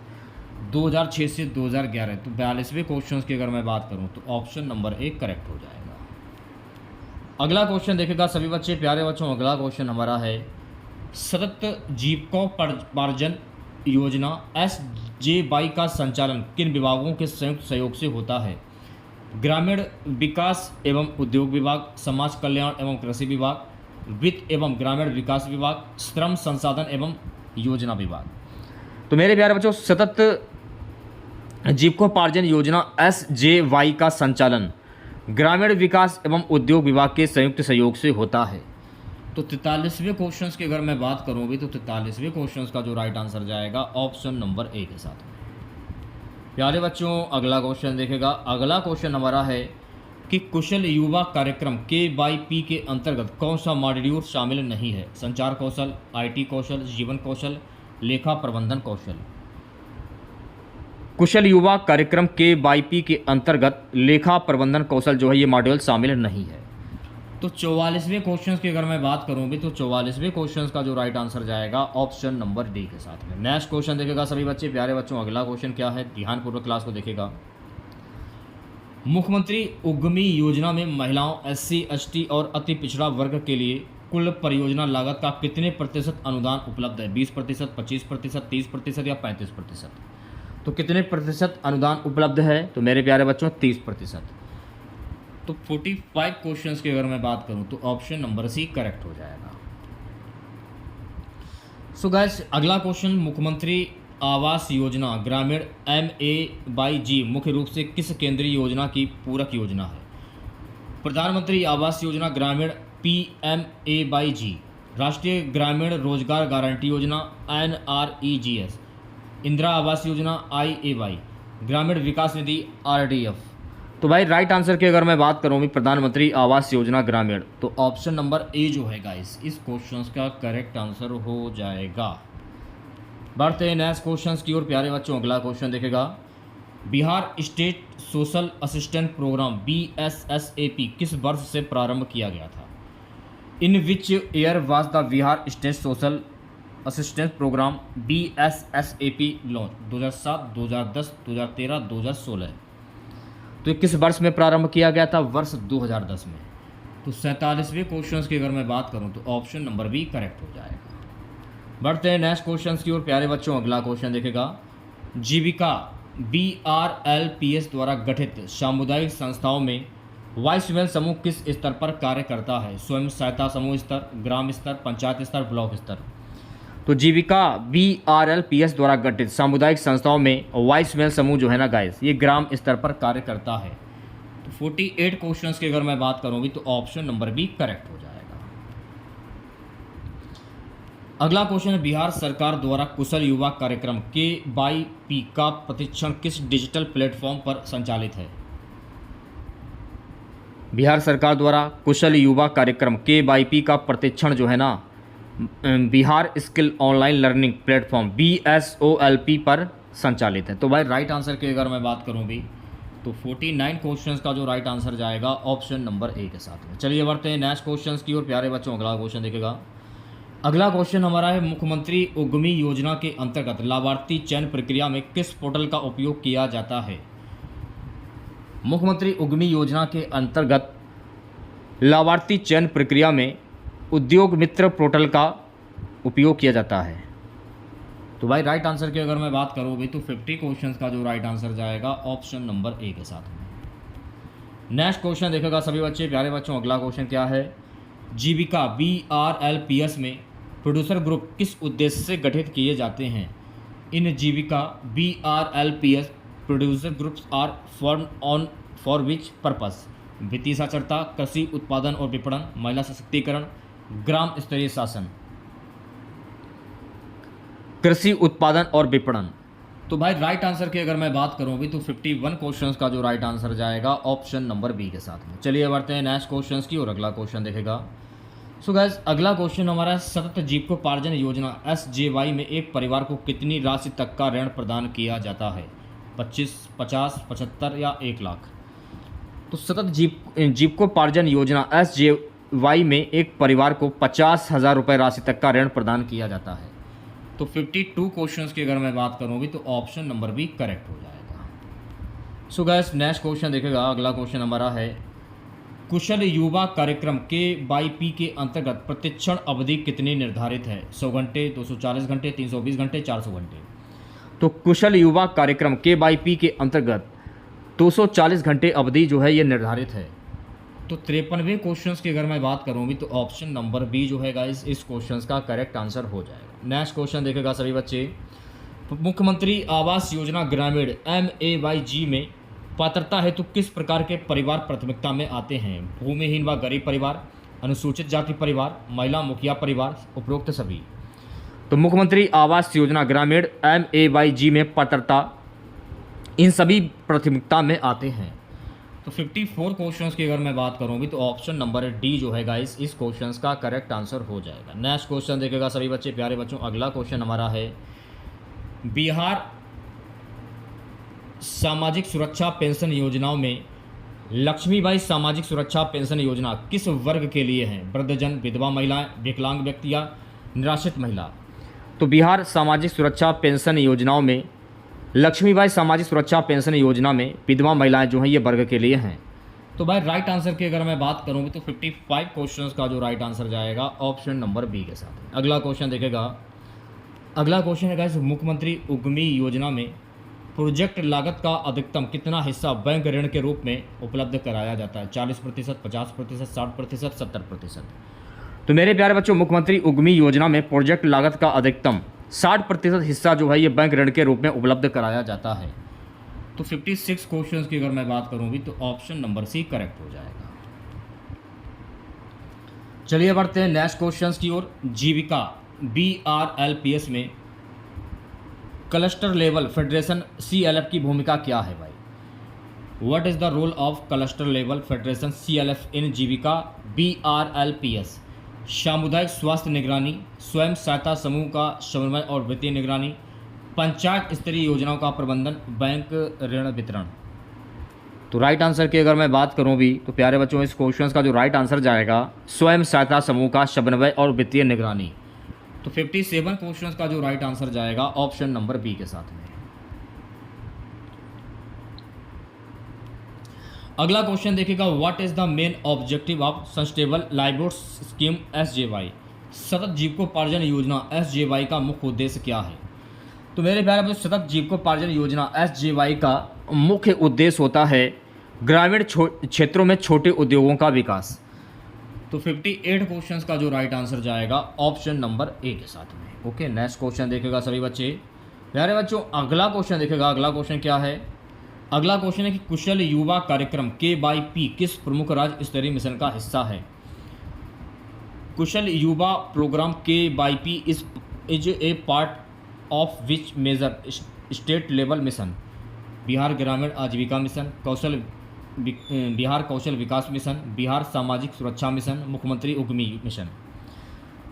2006 से 2011। तो 42वें क्वेश्चन की अगर मैं बात करूं तो ऑप्शन नंबर ए करेक्ट हो जाएगा। अगला क्वेश्चन देखेगा सभी बच्चे प्यारे बच्चों अगला क्वेश्चन हमारा है सतत जीविकोपार्जन योजना SJY का संचालन किन विभागों के संयुक्त सहयोग से होता है? ग्रामीण विकास एवं उद्योग विभाग, समाज कल्याण एवं कृषि विभाग, वित्त एवं ग्रामीण विकास विभाग, श्रम संसाधन एवं योजना विभाग। तो मेरे प्यारे बच्चों सतत जीविकोपार्जन योजना SJY का संचालन ग्रामीण विकास एवं उद्योग विभाग के संयुक्त सहयोग से होता है। तो 43वें क्वेश्चन की अगर मैं बात करूँगी तो 43वें क्वेश्चन का जो राइट आंसर जाएगा ऑप्शन नंबर ए के साथ। प्यारे बच्चों अगला क्वेश्चन देखेगा। अगला क्वेश्चन हमारा है कि कुशल युवा कार्यक्रम KYP के अंतर्गत कौन सा मॉड्यूल शामिल नहीं है? संचार कौशल, IT कौशल, जीवन कौशल, लेखा प्रबंधन कौशल। कुशल युवा कार्यक्रम KYP के अंतर्गत लेखा प्रबंधन कौशल जो है ये मॉड्यूल शामिल नहीं है। तो 44वें क्वेश्चन की अगर मैं बात करूंगी तो 44वें क्वेश्चन का जो राइट आंसर जाएगा ऑप्शन नंबर डी के साथ में। नेक्स्ट क्वेश्चन देखेगा सभी बच्चे प्यारे बच्चों अगला क्वेश्चन क्या है ध्यानपूर्वक क्लास को देखेगा। मुख्यमंत्री उद्यमी योजना में महिलाओं SC ST और अति पिछड़ा वर्ग के लिए कुल परियोजना लागत का कितने प्रतिशत अनुदान उपलब्ध है? 20%, 25%, 30% या 35%। तो कितने प्रतिशत अनुदान उपलब्ध है? तो मेरे प्यारे बच्चों 30%। तो 45 क्वेश्चंस की अगर मैं बात करूं तो ऑप्शन नंबर सी करेक्ट हो जाएगा। सो गाइस अगला क्वेश्चन मुख्यमंत्री आवास योजना ग्रामीण MAYG मुख्य रूप से किस केंद्रीय योजना की पूरक योजना है? प्रधानमंत्री आवास योजना ग्रामीण PMAYG, राष्ट्रीय ग्रामीण रोजगार गारंटी योजना NREGS, इंदिरा आवास योजना IAY, ग्रामीण विकास निधि RDF। तो भाई राइट आंसर की अगर मैं बात करूँ प्रधानमंत्री आवास योजना ग्रामीण तो ऑप्शन नंबर ए जो है गाइस इस क्वेश्चन का करेक्ट आंसर हो जाएगा। बढ़ते हैं नेक्स्ट क्वेश्चन की ओर प्यारे बच्चों अगला क्वेश्चन देखेगा। Bihar state social assistant programme BSSAP किस वर्ष से प्रारंभ किया गया था? In which year was the Bihar state social assistance programme BSSAP launch? 2007, 2010, 2013, 2016। तो किस वर्ष में प्रारंभ किया गया था? वर्ष 2010 में। तो 47वें क्वेश्चन की अगर मैं बात करूं तो ऑप्शन नंबर बी करेक्ट हो जाएगा। बढ़ते हैं नेक्स्ट क्वेश्चन की ओर प्यारे बच्चों अगला क्वेश्चन देखेगा। जीविका BRLPS द्वारा गठित सामुदायिक संस्थाओं में वाइस वुमेन समूह किस स्तर पर कार्य करता है? स्वयं सहायता समूह स्तर, ग्राम स्तर, पंचायत स्तर, ब्लॉक स्तर। तो जीविका BRLPS द्वारा गठित सामुदायिक संस्थाओं में वॉइस मेल समूह जो है ना गाइस, ये ग्राम स्तर पर कार्य करता है। तो 48 क्वेश्चंस की अगर मैं बात करूँ भी तो ऑप्शन नंबर बी करेक्ट हो जाएगा। अगला क्वेश्चन है, बिहार सरकार द्वारा कुशल युवा कार्यक्रम KYP का प्रशिक्षण किस डिजिटल प्लेटफॉर्म पर संचालित है? बिहार सरकार द्वारा कुशल युवा कार्यक्रम KYP का प्रशिक्षण जो है ना Bihar skill online learning platform BSOLP पर संचालित है। तो भाई राइट आंसर की अगर मैं बात करूं भी तो 49 क्वेश्चंस का जो राइट आंसर जाएगा ऑप्शन नंबर ए के साथ में। चलिए बढ़ते हैं नेक्स्ट क्वेश्चंस की ओर प्यारे बच्चों। अगला क्वेश्चन देखेगा, अगला क्वेश्चन हमारा है, मुख्यमंत्री उद्यमी योजना के अंतर्गत लाभार्थी चयन प्रक्रिया में किस पोर्टल का उपयोग किया जाता है? मुख्यमंत्री उद्यमी योजना के अंतर्गत लाभार्थी चयन प्रक्रिया में उद्योग मित्र पोर्टल का उपयोग किया जाता है। तो भाई राइट आंसर की अगर मैं बात करूँ भी तो 50 क्वेश्चंस का जो राइट आंसर जाएगा ऑप्शन नंबर ए के साथ में। नेक्स्ट क्वेश्चन देखेगा सभी बच्चे प्यारे बच्चों। अगला क्वेश्चन क्या है, जीविका BRLPS में प्रोड्यूसर ग्रुप किस उद्देश्य से गठित किए जाते हैं? In Jeevika BRLPS producer groups are form on for which purpose? वित्तीय साक्षरता, कृषि उत्पादन और विपणन, महिला सशक्तिकरण, ग्राम स्तरीय शासन। कृषि उत्पादन और विपणन। तो भाई राइट आंसर की अगर मैं बात करूं भी तो 51 क्वेश्चंस का जो राइट आंसर जाएगा ऑप्शन नंबर बी के साथ में। चलिए बढ़ते हैं नेक्स्ट क्वेश्चंस की और अगला क्वेश्चन देखेगा। सो गाइस अगला क्वेश्चन हमारा सतत जीविकोपार्जन योजना SJY में एक परिवार को कितनी राशि तक का ऋण प्रदान किया जाता है? 25, 50, 75 या 1 लाख? तो सतत जीविकोपार्जन योजना SJY में एक परिवार को 50,000 रुपये राशि तक का ऋण प्रदान किया जाता है। तो 52 क्वेश्चंस की अगर मैं बात करूँ भी तो ऑप्शन नंबर बी करेक्ट हो जाएगा। सो गाइस नेक्स्ट क्वेश्चन देखेगा। अगला क्वेश्चन हमारा है, कुशल युवा कार्यक्रम KYP के अंतर्गत प्रशिक्षण अवधि कितनी निर्धारित है? 100 घंटे, 240 घंटे, 320 घंटे, 400 घंटे। तो कुशल युवा कार्यक्रम KYP के अंतर्गत 240 घंटे अवधि जो है ये निर्धारित है। तो 53 क्वेश्चंस की अगर मैं बात करूँ भी तो ऑप्शन नंबर बी जो है गाइस इस क्वेश्चंस का करेक्ट आंसर हो जाएगा। नेक्स्ट क्वेश्चन देखेगा सभी बच्चे, मुख्यमंत्री आवास योजना ग्रामीण MAYG में पात्रता हेतु किस प्रकार के परिवार प्राथमिकता में आते हैं? भूमिहीन व गरीब परिवार, अनुसूचित जाति परिवार, महिला मुखिया परिवार, उपरोक्त सभी। तो मुख्यमंत्री आवास योजना ग्रामीण MAYG में पात्रता इन सभी प्राथमिकता में आते हैं। तो 54 क्वेश्चंस की अगर मैं बात करूं भी तो ऑप्शन नंबर डी जो है गाइस इस क्वेश्चंस का करेक्ट आंसर हो जाएगा। नेक्स्ट क्वेश्चन देखेगा सभी बच्चे प्यारे बच्चों। अगला क्वेश्चन हमारा है, बिहार सामाजिक सुरक्षा पेंशन योजनाओं में लक्ष्मीबाई सामाजिक सुरक्षा पेंशन योजना किस वर्ग के लिए है? वृद्धजन, विधवा महिलाएं, विकलांग व्यक्ति या निराश्रित महिला? तो बिहार सामाजिक सुरक्षा पेंशन योजनाओं में लक्ष्मीबाई सामाजिक सुरक्षा पेंशन योजना में विधवा महिलाएं जो हैं ये वर्ग के लिए हैं। तो भाई राइट आंसर की अगर मैं बात करूँ तो 55 क्वेश्चंस का जो राइट आंसर जाएगा ऑप्शन नंबर बी के साथ। अगला क्वेश्चन देखेगा। अगला क्वेश्चन है गाइस, मुख्यमंत्री उद्यमी योजना में प्रोजेक्ट लागत का अधिकतम कितना हिस्सा बैंक ऋण के रूप में उपलब्ध कराया जाता है? 40%, 50%, 60%, 70%। तो मेरे प्यारे बच्चों मुख्यमंत्री उद्यमी योजना में प्रोजेक्ट लागत का अधिकतम 60% हिस्सा जो है ये बैंक ऋण के रूप में उपलब्ध कराया जाता है। तो 56 क्वेश्चंस की अगर मैं बात करूं भी तो ऑप्शन नंबर सी करेक्ट हो जाएगा। चलिए बढ़ते हैं नेक्स्ट क्वेश्चंस की ओर। जीविका BRLPS में क्लस्टर लेवल फेडरेशन CLF की भूमिका क्या है भाई? What is the role of cluster level federation CLF in Jeevika BRLPS? सामुदायिक स्वास्थ्य निगरानी, स्वयं सहायता समूह का समन्वय और वित्तीय निगरानी, पंचायत स्तरीय योजनाओं का प्रबंधन, बैंक ऋण वितरण। तो राइट आंसर की अगर मैं बात करूं भी तो प्यारे बच्चों इस क्वेश्चन का जो राइट आंसर जाएगा स्वयं सहायता समूह का समन्वय और वित्तीय निगरानी। तो 57 क्वेश्चन का जो राइट आंसर जाएगा ऑप्शन नंबर बी के साथ में। अगला क्वेश्चन देखिएगा, what is the main objective of sustainable livelihood scheme SJY? सतत जीविकोपार्जन योजना SJY का मुख्य उद्देश्य क्या है? तो मेरे प्यारे बच्चों सतत जीविकोपार्जन योजना SJY का मुख्य उद्देश्य होता है ग्रामीण क्षेत्रों में छोटे उद्योगों का विकास। तो 58 क्वेश्चंस का जो राइट आंसर जाएगा ऑप्शन नंबर ए के साथ में। ओके, नेक्स्ट क्वेश्चन देखेगा सभी बच्चे। प्यारे बच्चों अगला क्वेश्चन देखेगा। अगला क्वेश्चन क्या है? अगला क्वेश्चन है कि कुशल युवा कार्यक्रम KYP किस प्रमुख राज्य स्तरीय मिशन का हिस्सा है? Kushal Yuva programme KYP is a part of which major state level mission? Bihar Gramin Ajeevika mission, Bihar Kaushal Vikas mission, Bihar Samajik Suraksha mission, मुख्यमंत्री उद्यमी मिशन।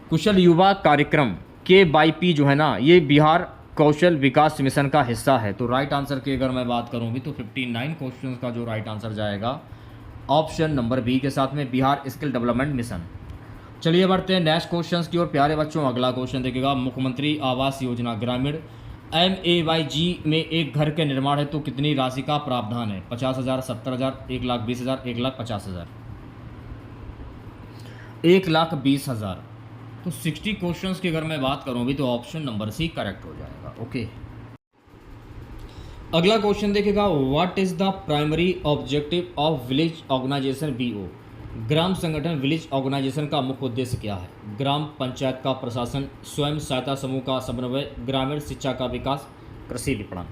कुशल युवा कार्यक्रम KYP जो है ना, ये बिहार कौशल विकास मिशन का हिस्सा है। तो राइट आंसर की अगर मैं बात करूँ भी तो 59 क्वेश्चन का जो राइट आंसर जाएगा ऑप्शन नंबर बी के साथ में, बिहार स्किल डेवलपमेंट मिशन। चलिए बढ़ते हैं नेक्स्ट क्वेश्चन की ओर। प्यारे बच्चों अगला क्वेश्चन देखेगा, मुख्यमंत्री आवास योजना ग्रामीण MAYG में एक घर के निर्माण है तो कितनी राशि का प्रावधान है? 50,000, 70,000, 1,20,000, 1,50,000। 1,20,000। तो 60 क्वेश्चंस की अगर मैं बात करूं भी तो ऑप्शन नंबर सी करेक्ट हो जाएगा। ओके, अगला क्वेश्चन देखेगा, what is the primary objective of village organisation BO? ग्राम संगठन विलेज ऑर्गेनाइजेशन का मुख्य उद्देश्य क्या है? ग्राम पंचायत का प्रशासन, स्वयं सहायता समूह का समन्वय, ग्रामीण शिक्षा का विकास, कृषि विपणन।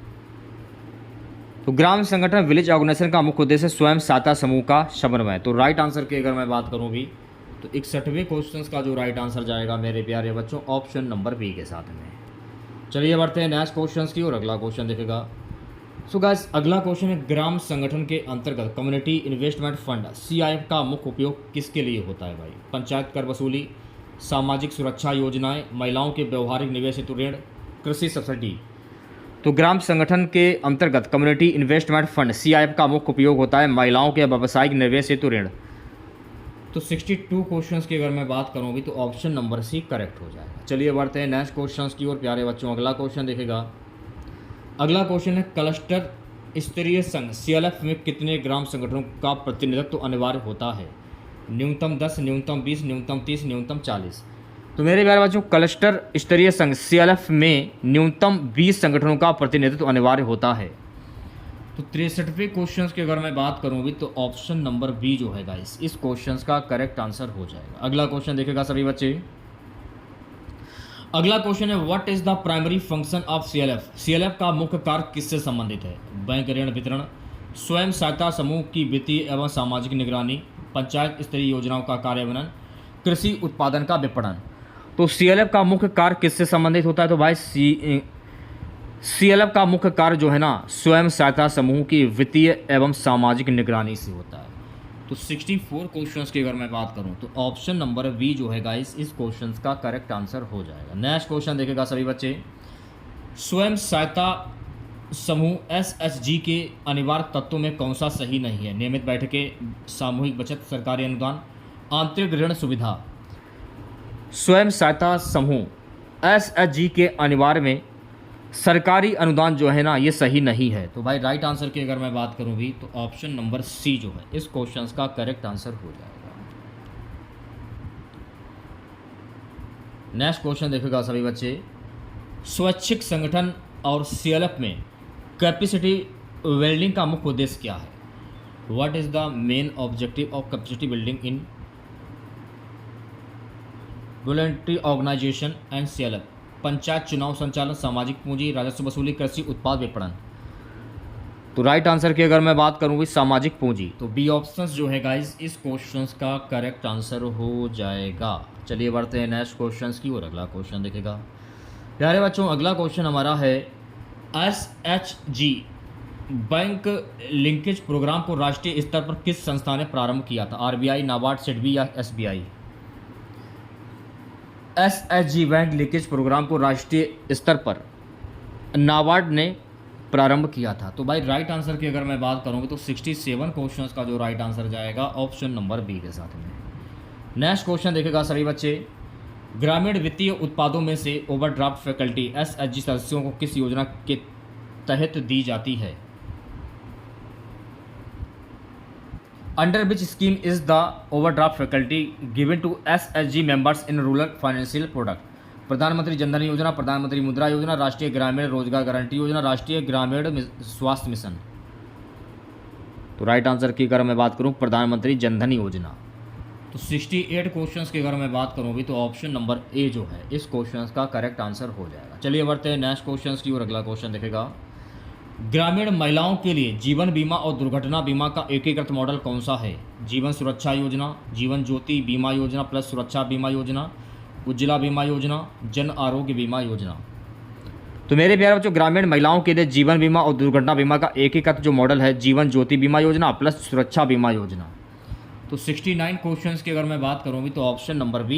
तो ग्राम संगठन विलेज ऑर्गेनाइजेशन का मुख्य उद्देश्य स्वयं सहायता समूह का समन्वय। तो राइट आंसर की अगर मैं बात करूं भी तो 61वें क्वेश्चन का जो राइट आंसर जाएगा मेरे प्यारे बच्चों ऑप्शन नंबर बी के साथ में। चलिए बढ़ते हैं नेक्स्ट क्वेश्चन की और अगला क्वेश्चन देखेगा। सो गाइस अगला क्वेश्चन है, ग्राम संगठन के अंतर्गत कम्युनिटी इन्वेस्टमेंट फंड CIF का मुख्य उपयोग किसके लिए होता है भाई? पंचायत कर वसूली, सामाजिक सुरक्षा योजनाएं, महिलाओं के व्यवहारिक निवेश हेतु ऋण, कृषि सब्सिडी। तो ग्राम संगठन के अंतर्गत कम्युनिटी इन्वेस्टमेंट फंड CIF का मुख्य उपयोग होता है महिलाओं के व्यावसायिक निवेश हेतु ऋण। तो 62 क्वेश्चंस की अगर मैं बात करूँ भी तो ऑप्शन नंबर सी करेक्ट हो जाएगा। चलिए बढ़ते हैं नेक्स्ट क्वेश्चंस की ओर। प्यारे बच्चों अगला क्वेश्चन देखेगा। अगला क्वेश्चन है, क्लस्टर स्तरीय संघ CLF में कितने ग्राम संगठनों का प्रतिनिधित्व अनिवार्य होता है? न्यूनतम 10, न्यूनतम 20, न्यूनतम 30, न्यूनतम 40। तो मेरे प्यारे बच्चों क्लस्टर स्तरीय संघ CLF में न्यूनतम 20 संगठनों का प्रतिनिधित्व अनिवार्य होता है। तो 63वें क्वेश्चन की अगर मैं बात करूँ भी तो ऑप्शन नंबर बी जो है गाइस इस क्वेश्चन का करेक्ट आंसर हो जाएगा। अगला क्वेश्चन देखेगा सभी बच्चे। अगला क्वेश्चन है, what is the primary function of CLF? CLF का मुख्य कार्य किससे संबंधित है? बैंक ऋण वितरण, स्वयं सहायता समूह की वित्तीय एवं सामाजिक निगरानी, पंचायत स्तरीय योजनाओं का कार्यान्वयन, कृषि उत्पादन का विपणन। तो CLF का मुख्य कार्य किससे संबंधित होता है? तो भाई CLF का मुख्य कार्य जो है ना स्वयं सहायता समूह की वित्तीय एवं सामाजिक निगरानी से होता है। तो 64 क्वेश्चंस की अगर मैं बात करूं तो ऑप्शन नंबर बी जो है गाइस इस क्वेश्चंस का करेक्ट आंसर हो जाएगा। नेक्स्ट क्वेश्चन देखेगा सभी बच्चे। स्वयं सहायता समूह SHG के अनिवार्य तत्वों में कौन सा सही नहीं है? नियमित बैठकें, सामूहिक बचत, सरकारी अनुदान, आंतरिक ऋण सुविधा। स्वयं सहायता समूह SHG के अनिवार्य में सरकारी अनुदान जो है ना ये सही नहीं है। तो भाई राइट आंसर की अगर मैं बात करूं भी तो ऑप्शन नंबर सी जो है इस क्वेश्चन का करेक्ट आंसर हो जाएगा। नेक्स्ट क्वेश्चन देखेगा सभी बच्चे। स्वैच्छिक संगठन और CLF में कैपेसिटी बिल्डिंग का मुख्य उद्देश्य क्या है? What is the main objective of capacity building in voluntary organisation and CLF? Panchayat चुनाव संचालन, सामाजिक पूंजी, राजस्व वसूली, कृषि उत्पाद विपणन। तो राइट आंसर की अगर मैं बात करूँगी सामाजिक पूंजी। तो बी ऑप्शन जो है गाइस इस क्वेश्चन का करेक्ट आंसर हो जाएगा। चलिए बढ़ते हैं नेक्स्ट क्वेश्चन की और अगला क्वेश्चन देखेगा। प्यारे बच्चों अगला क्वेश्चन हमारा है, SHG बैंक लिंकेज प्रोग्राम को राष्ट्रीय स्तर पर किस संस्था ने प्रारंभ किया था? RBI, नाबार्ड, SIDBI या SBI? SHG bank linkage programme को राष्ट्रीय स्तर पर नाबार्ड ने प्रारंभ किया था। तो भाई राइट आंसर की अगर मैं बात करूँगी तो 67 क्वेश्चंस का जो राइट आंसर जाएगा ऑप्शन नंबर बी के साथ में। नेक्स्ट क्वेश्चन देखेगा सभी बच्चे। ग्रामीण वित्तीय उत्पादों में से ओवरड्राफ्ट फैकल्टी SHG सदस्यों को किस योजना के तहत दी जाती है? Under which scheme is the overdraft faculty given to SHG members in rural financial product? Pradhanmantri Jandhan योजना, प्रधानमंत्री मुद्रा योजना, राष्ट्रीय ग्रामीण रोजगार गारंटी योजना, राष्ट्रीय ग्रामीण स्वास्थ्य मिशन। तो राइट आंसर की अगर मैं बात करूं प्रधानमंत्री जनधन योजना। तो 68 क्वेश्चंस की अगर मैं बात करूँ भी तो ऑप्शन नंबर ए जो है इस क्वेश्चन का करेक्ट आंसर हो जाएगा। चलिए बढ़ते हैं नेक्स्ट क्वेश्चन की और अगला क्वेश्चन देखेगा, ग्रामीण महिलाओं के लिए जीवन बीमा और दुर्घटना बीमा का एकीकृत मॉडल कौन सा है? जीवन सुरक्षा योजना, जीवन ज्योति बीमा योजना प्लस सुरक्षा बीमा योजना, उज्ज्वला बीमा योजना, जन आरोग्य बीमा योजना। तो मेरे प्यारे बच्चों, ग्रामीण महिलाओं के लिए जीवन बीमा और दुर्घटना बीमा का एकीकृत जो मॉडल है जीवन ज्योति बीमा योजना प्लस सुरक्षा बीमा योजना। तो 69 क्वेश्चंस की अगर मैं बात करूँ भी तो ऑप्शन नंबर बी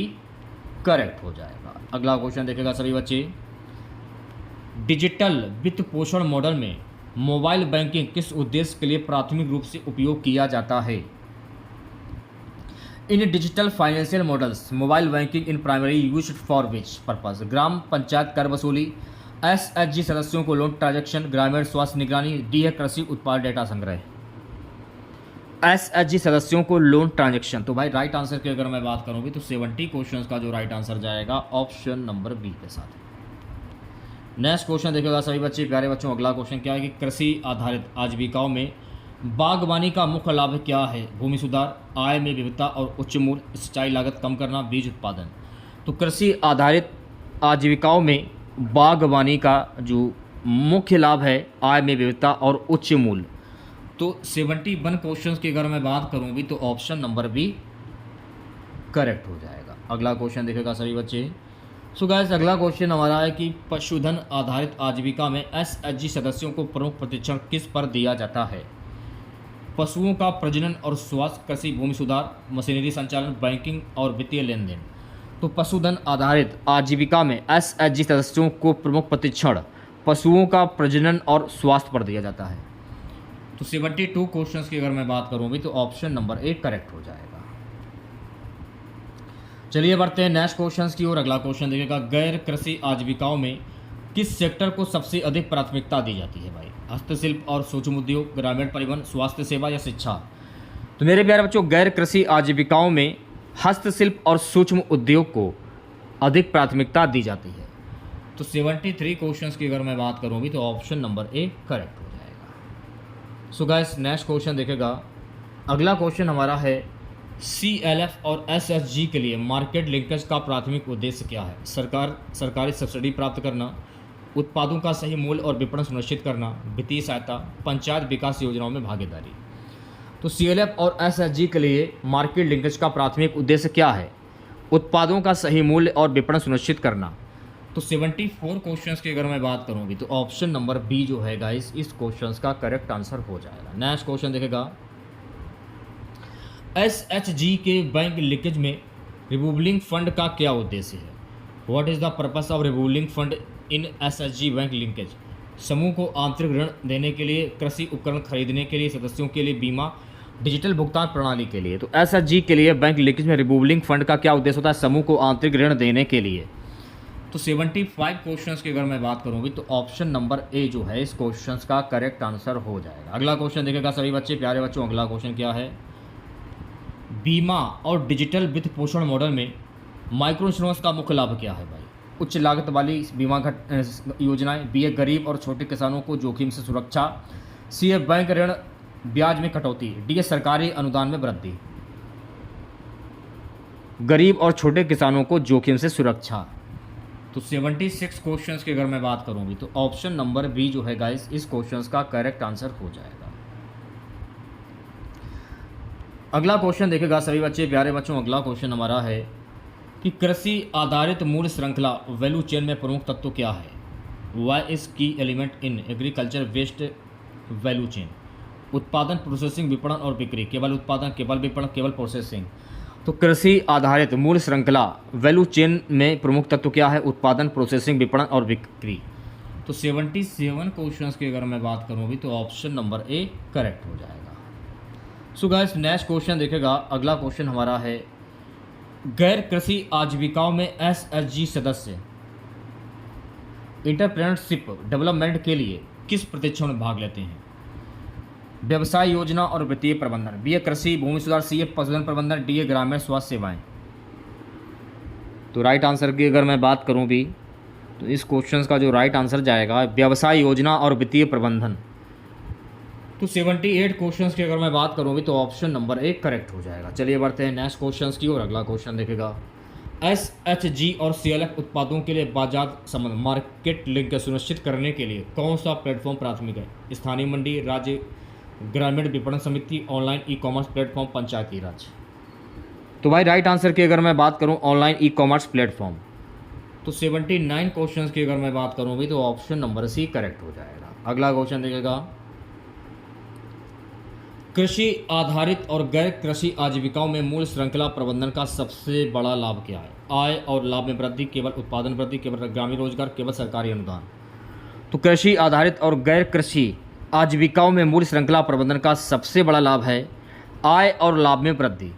करेक्ट हो जाएगा। अगला क्वेश्चन देखेगा सभी बच्चे, डिजिटल वित्त पोषण मॉडल में मोबाइल बैंकिंग किस उद्देश्य के लिए प्राथमिक रूप से उपयोग किया जाता है? In digital financial models mobile banking in primary use for which purpose? ग्राम पंचायत कर वसूली, एसएचजी सदस्यों को लोन ट्रांजैक्शन, ग्रामीण स्वास्थ्य निगरानी, डी है कृषि उत्पाद डेटा संग्रह। एसएचजी सदस्यों को लोन ट्रांजैक्शन। तो भाई राइट आंसर की अगर मैं बात करूँ भी तो 70 क्वेश्चंस का जो राइट आंसर जाएगा ऑप्शन नंबर बी के साथ। नेक्स्ट क्वेश्चन देखिएगा सभी बच्चे प्यारे बच्चों, अगला क्वेश्चन क्या है कि कृषि आधारित आजीविकाओं में बागवानी का मुख्य लाभ क्या है? भूमि सुधार, आय में विविधता और उच्च मूल्य, सिंचाई लागत कम करना, बीज उत्पादन। तो कृषि आधारित आजीविकाओं में बागवानी का जो मुख्य लाभ है आय में विविधता और उच्च मूल्य। तो 71 क्वेश्चंस की अगर मैं बात करूं भी तो ऑप्शन नंबर बी करेक्ट हो जाएगा। अगला क्वेश्चन देखेगा सभी बच्चे। सो गाइस अगला क्वेश्चन हमारा है कि पशुधन आधारित आजीविका में एसएचजी सदस्यों को प्रमुख प्रशिक्षण किस पर दिया जाता है? पशुओं का प्रजनन और स्वास्थ्य, कृषि, भूमि सुधार, मशीनरी संचालन, बैंकिंग और वित्तीय लेन देन। तो पशुधन आधारित आजीविका में एसएचजी सदस्यों को प्रमुख प्रशिक्षण पशुओं का प्रजनन और स्वास्थ्य पर दिया जाता है। तो 72 क्वेश्चंस की अगर मैं बात करूं भी तो ऑप्शन नंबर ए करेक्ट हो जाएगा। चलिए बढ़ते हैं नेक्स्ट क्वेश्चंस की ओर। अगला क्वेश्चन देखिएगा, गैर कृषि आजीविकाओं में किस सेक्टर को सबसे अधिक प्राथमिकता दी जाती है भाई? हस्तशिल्प और सूक्ष्म उद्योग, ग्रामीण परिवहन, स्वास्थ्य सेवा या शिक्षा। तो मेरे प्यारे बच्चों, गैर कृषि आजीविकाओं में हस्तशिल्प और सूक्ष्म उद्योग को अधिक प्राथमिकता दी जाती है। तो 73 क्वेश्चंस की अगर मैं बात करूं भी तो ऑप्शन नंबर ए करेक्ट हो जाएगा। सो गाइस नेक्स्ट क्वेश्चन देखेगा, अगला क्वेश्चन हमारा है सीएलएफ और एसएचजी के लिए मार्केट लिंकेज का प्राथमिक उद्देश्य क्या है? सरकारी सब्सिडी प्राप्त करना, उत्पादों का सही मूल्य और विपणन सुनिश्चित करना, वित्तीय सहायता, पंचायत विकास योजनाओं में भागीदारी। तो सीएलएफ और एसएचजी के लिए मार्केट लिंकेज का प्राथमिक उद्देश्य क्या है? उत्पादों का सही मूल्य और विपणन सुनिश्चित करना। तो 74 क्वेश्चंस की अगर मैं बात करूँ भी तो ऑप्शन नंबर बी जो है गाइस इस क्वेश्चंस का करेक्ट आंसर हो जाएगा। नेक्स्ट क्वेश्चन देखेगा, एसएचजी के बैंक लिंकेज में रिवॉल्विंग फंड का क्या उद्देश्य है? What is the purpose of revolving fund in SHG bank linkage? समूह को आंतरिक ऋण देने के लिए, कृषि उपकरण खरीदने के लिए, सदस्यों के लिए बीमा, डिजिटल भुगतान प्रणाली के लिए। तो एसएचजी के लिए बैंक लिंकेज में रिवॉल्विंग फंड का क्या उद्देश्य होता है? समूह को आंतरिक ऋण देने के लिए। तो 75 क्वेश्चंस की अगर मैं बात करूँगी तो ऑप्शन नंबर ए जो है इस क्वेश्चंस का करेक्ट आंसर हो जाएगा। अगला क्वेश्चन देखेगा सभी बच्चे प्यारे बच्चों, अगला क्वेश्चन क्या है, बीमा और डिजिटल वित्त पोषण मॉडल में माइक्रो इंश्योरेंस का मुख्य लाभ क्या है भाई? उच्च लागत वाली बीमा योजनाएं, बी गरीब और छोटे किसानों को जोखिम से सुरक्षा, सी बैंक ऋण ब्याज में कटौती, डी सरकारी अनुदान में वृद्धि। गरीब और छोटे किसानों को जोखिम से सुरक्षा। तो 76 क्वेश्चंस की अगर मैं बात करूँगी तो ऑप्शन नंबर बी जो है गाइस इस क्वेश्चंस का करेक्ट आंसर हो जाएगा। अगला क्वेश्चन देखेगा सभी बच्चे प्यारे बच्चों, अगला क्वेश्चन हमारा है कि कृषि आधारित मूल्य श्रृंखला वैल्यू चेन में प्रमुख तत्व क्या है? Why is key element in agriculture waste value chain? उत्पादन, प्रोसेसिंग, विपणन और बिक्री। केवल उत्पादन, केवल विपणन, केवल प्रोसेसिंग। तो कृषि आधारित मूल्य श्रृंखला वैल्यू चेन में प्रमुख तत्व क्या है? उत्पादन, प्रोसेसिंग, विपणन और बिक्री। तो 77 क्वेश्चंस की अगर मैं बात करूँ भी तो ऑप्शन नंबर ए करेक्ट हो जाएगा। सो गाइस नेक्स्ट क्वेश्चन देखेगा, अगला क्वेश्चन हमारा है गैर कृषि आजीविकाओं में एसएचजी सदस्य एंटरप्रेन्योरशिप डेवलपमेंट के लिए किस प्रशिक्षण में भाग लेते हैं? व्यवसाय योजना और वित्तीय प्रबंधन, बी कृषि भूमि सुधार, सी पशुधन प्रबंधन, डी ग्रामीण स्वास्थ्य सेवाएं। तो राइट आंसर की अगर मैं बात करूं भी तो इस क्वेश्चन का जो राइट आंसर जाएगा व्यवसाय योजना और वित्तीय प्रबंधन। तो 78 क्वेश्चंस की अगर मैं बात करूँ भी तो ऑप्शन नंबर ए करेक्ट हो जाएगा। चलिए बढ़ते हैं नेक्स्ट क्वेश्चंस की और अगला क्वेश्चन देखेगा, एसएचजी और सीएलएफ उत्पादों के लिए बाजार संबंध मार्केट लिंक सुनिश्चित करने के लिए कौन सा प्लेटफॉर्म प्राथमिक है? स्थानीय मंडी, राज्य ग्रामीण विपणन समिति, ऑनलाइन ई कॉमर्स प्लेटफॉर्म, पंचायती राज। तो भाई राइट आंसर की अगर मैं बात करूं ऑनलाइन ई कॉमर्स प्लेटफॉर्म। तो 79 क्वेश्चंस की अगर मैं बात करूं भी तो ऑप्शन नंबर सी करेक्ट हो जाएगा। अगला क्वेश्चन देखेगा, कृषि आधारित और गैर कृषि आजीविकाओं में मूल श्रृंखला प्रबंधन का सबसे बड़ा लाभ क्या है? आय और लाभ में वृद्धि, केवल उत्पादन वृद्धि, केवल ग्रामीण रोजगार, केवल सरकारी अनुदान। तो कृषि आधारित और गैर कृषि आजीविकाओं में मूल श्रृंखला प्रबंधन का सबसे बड़ा लाभ है आय और लाभ में वृद्धि।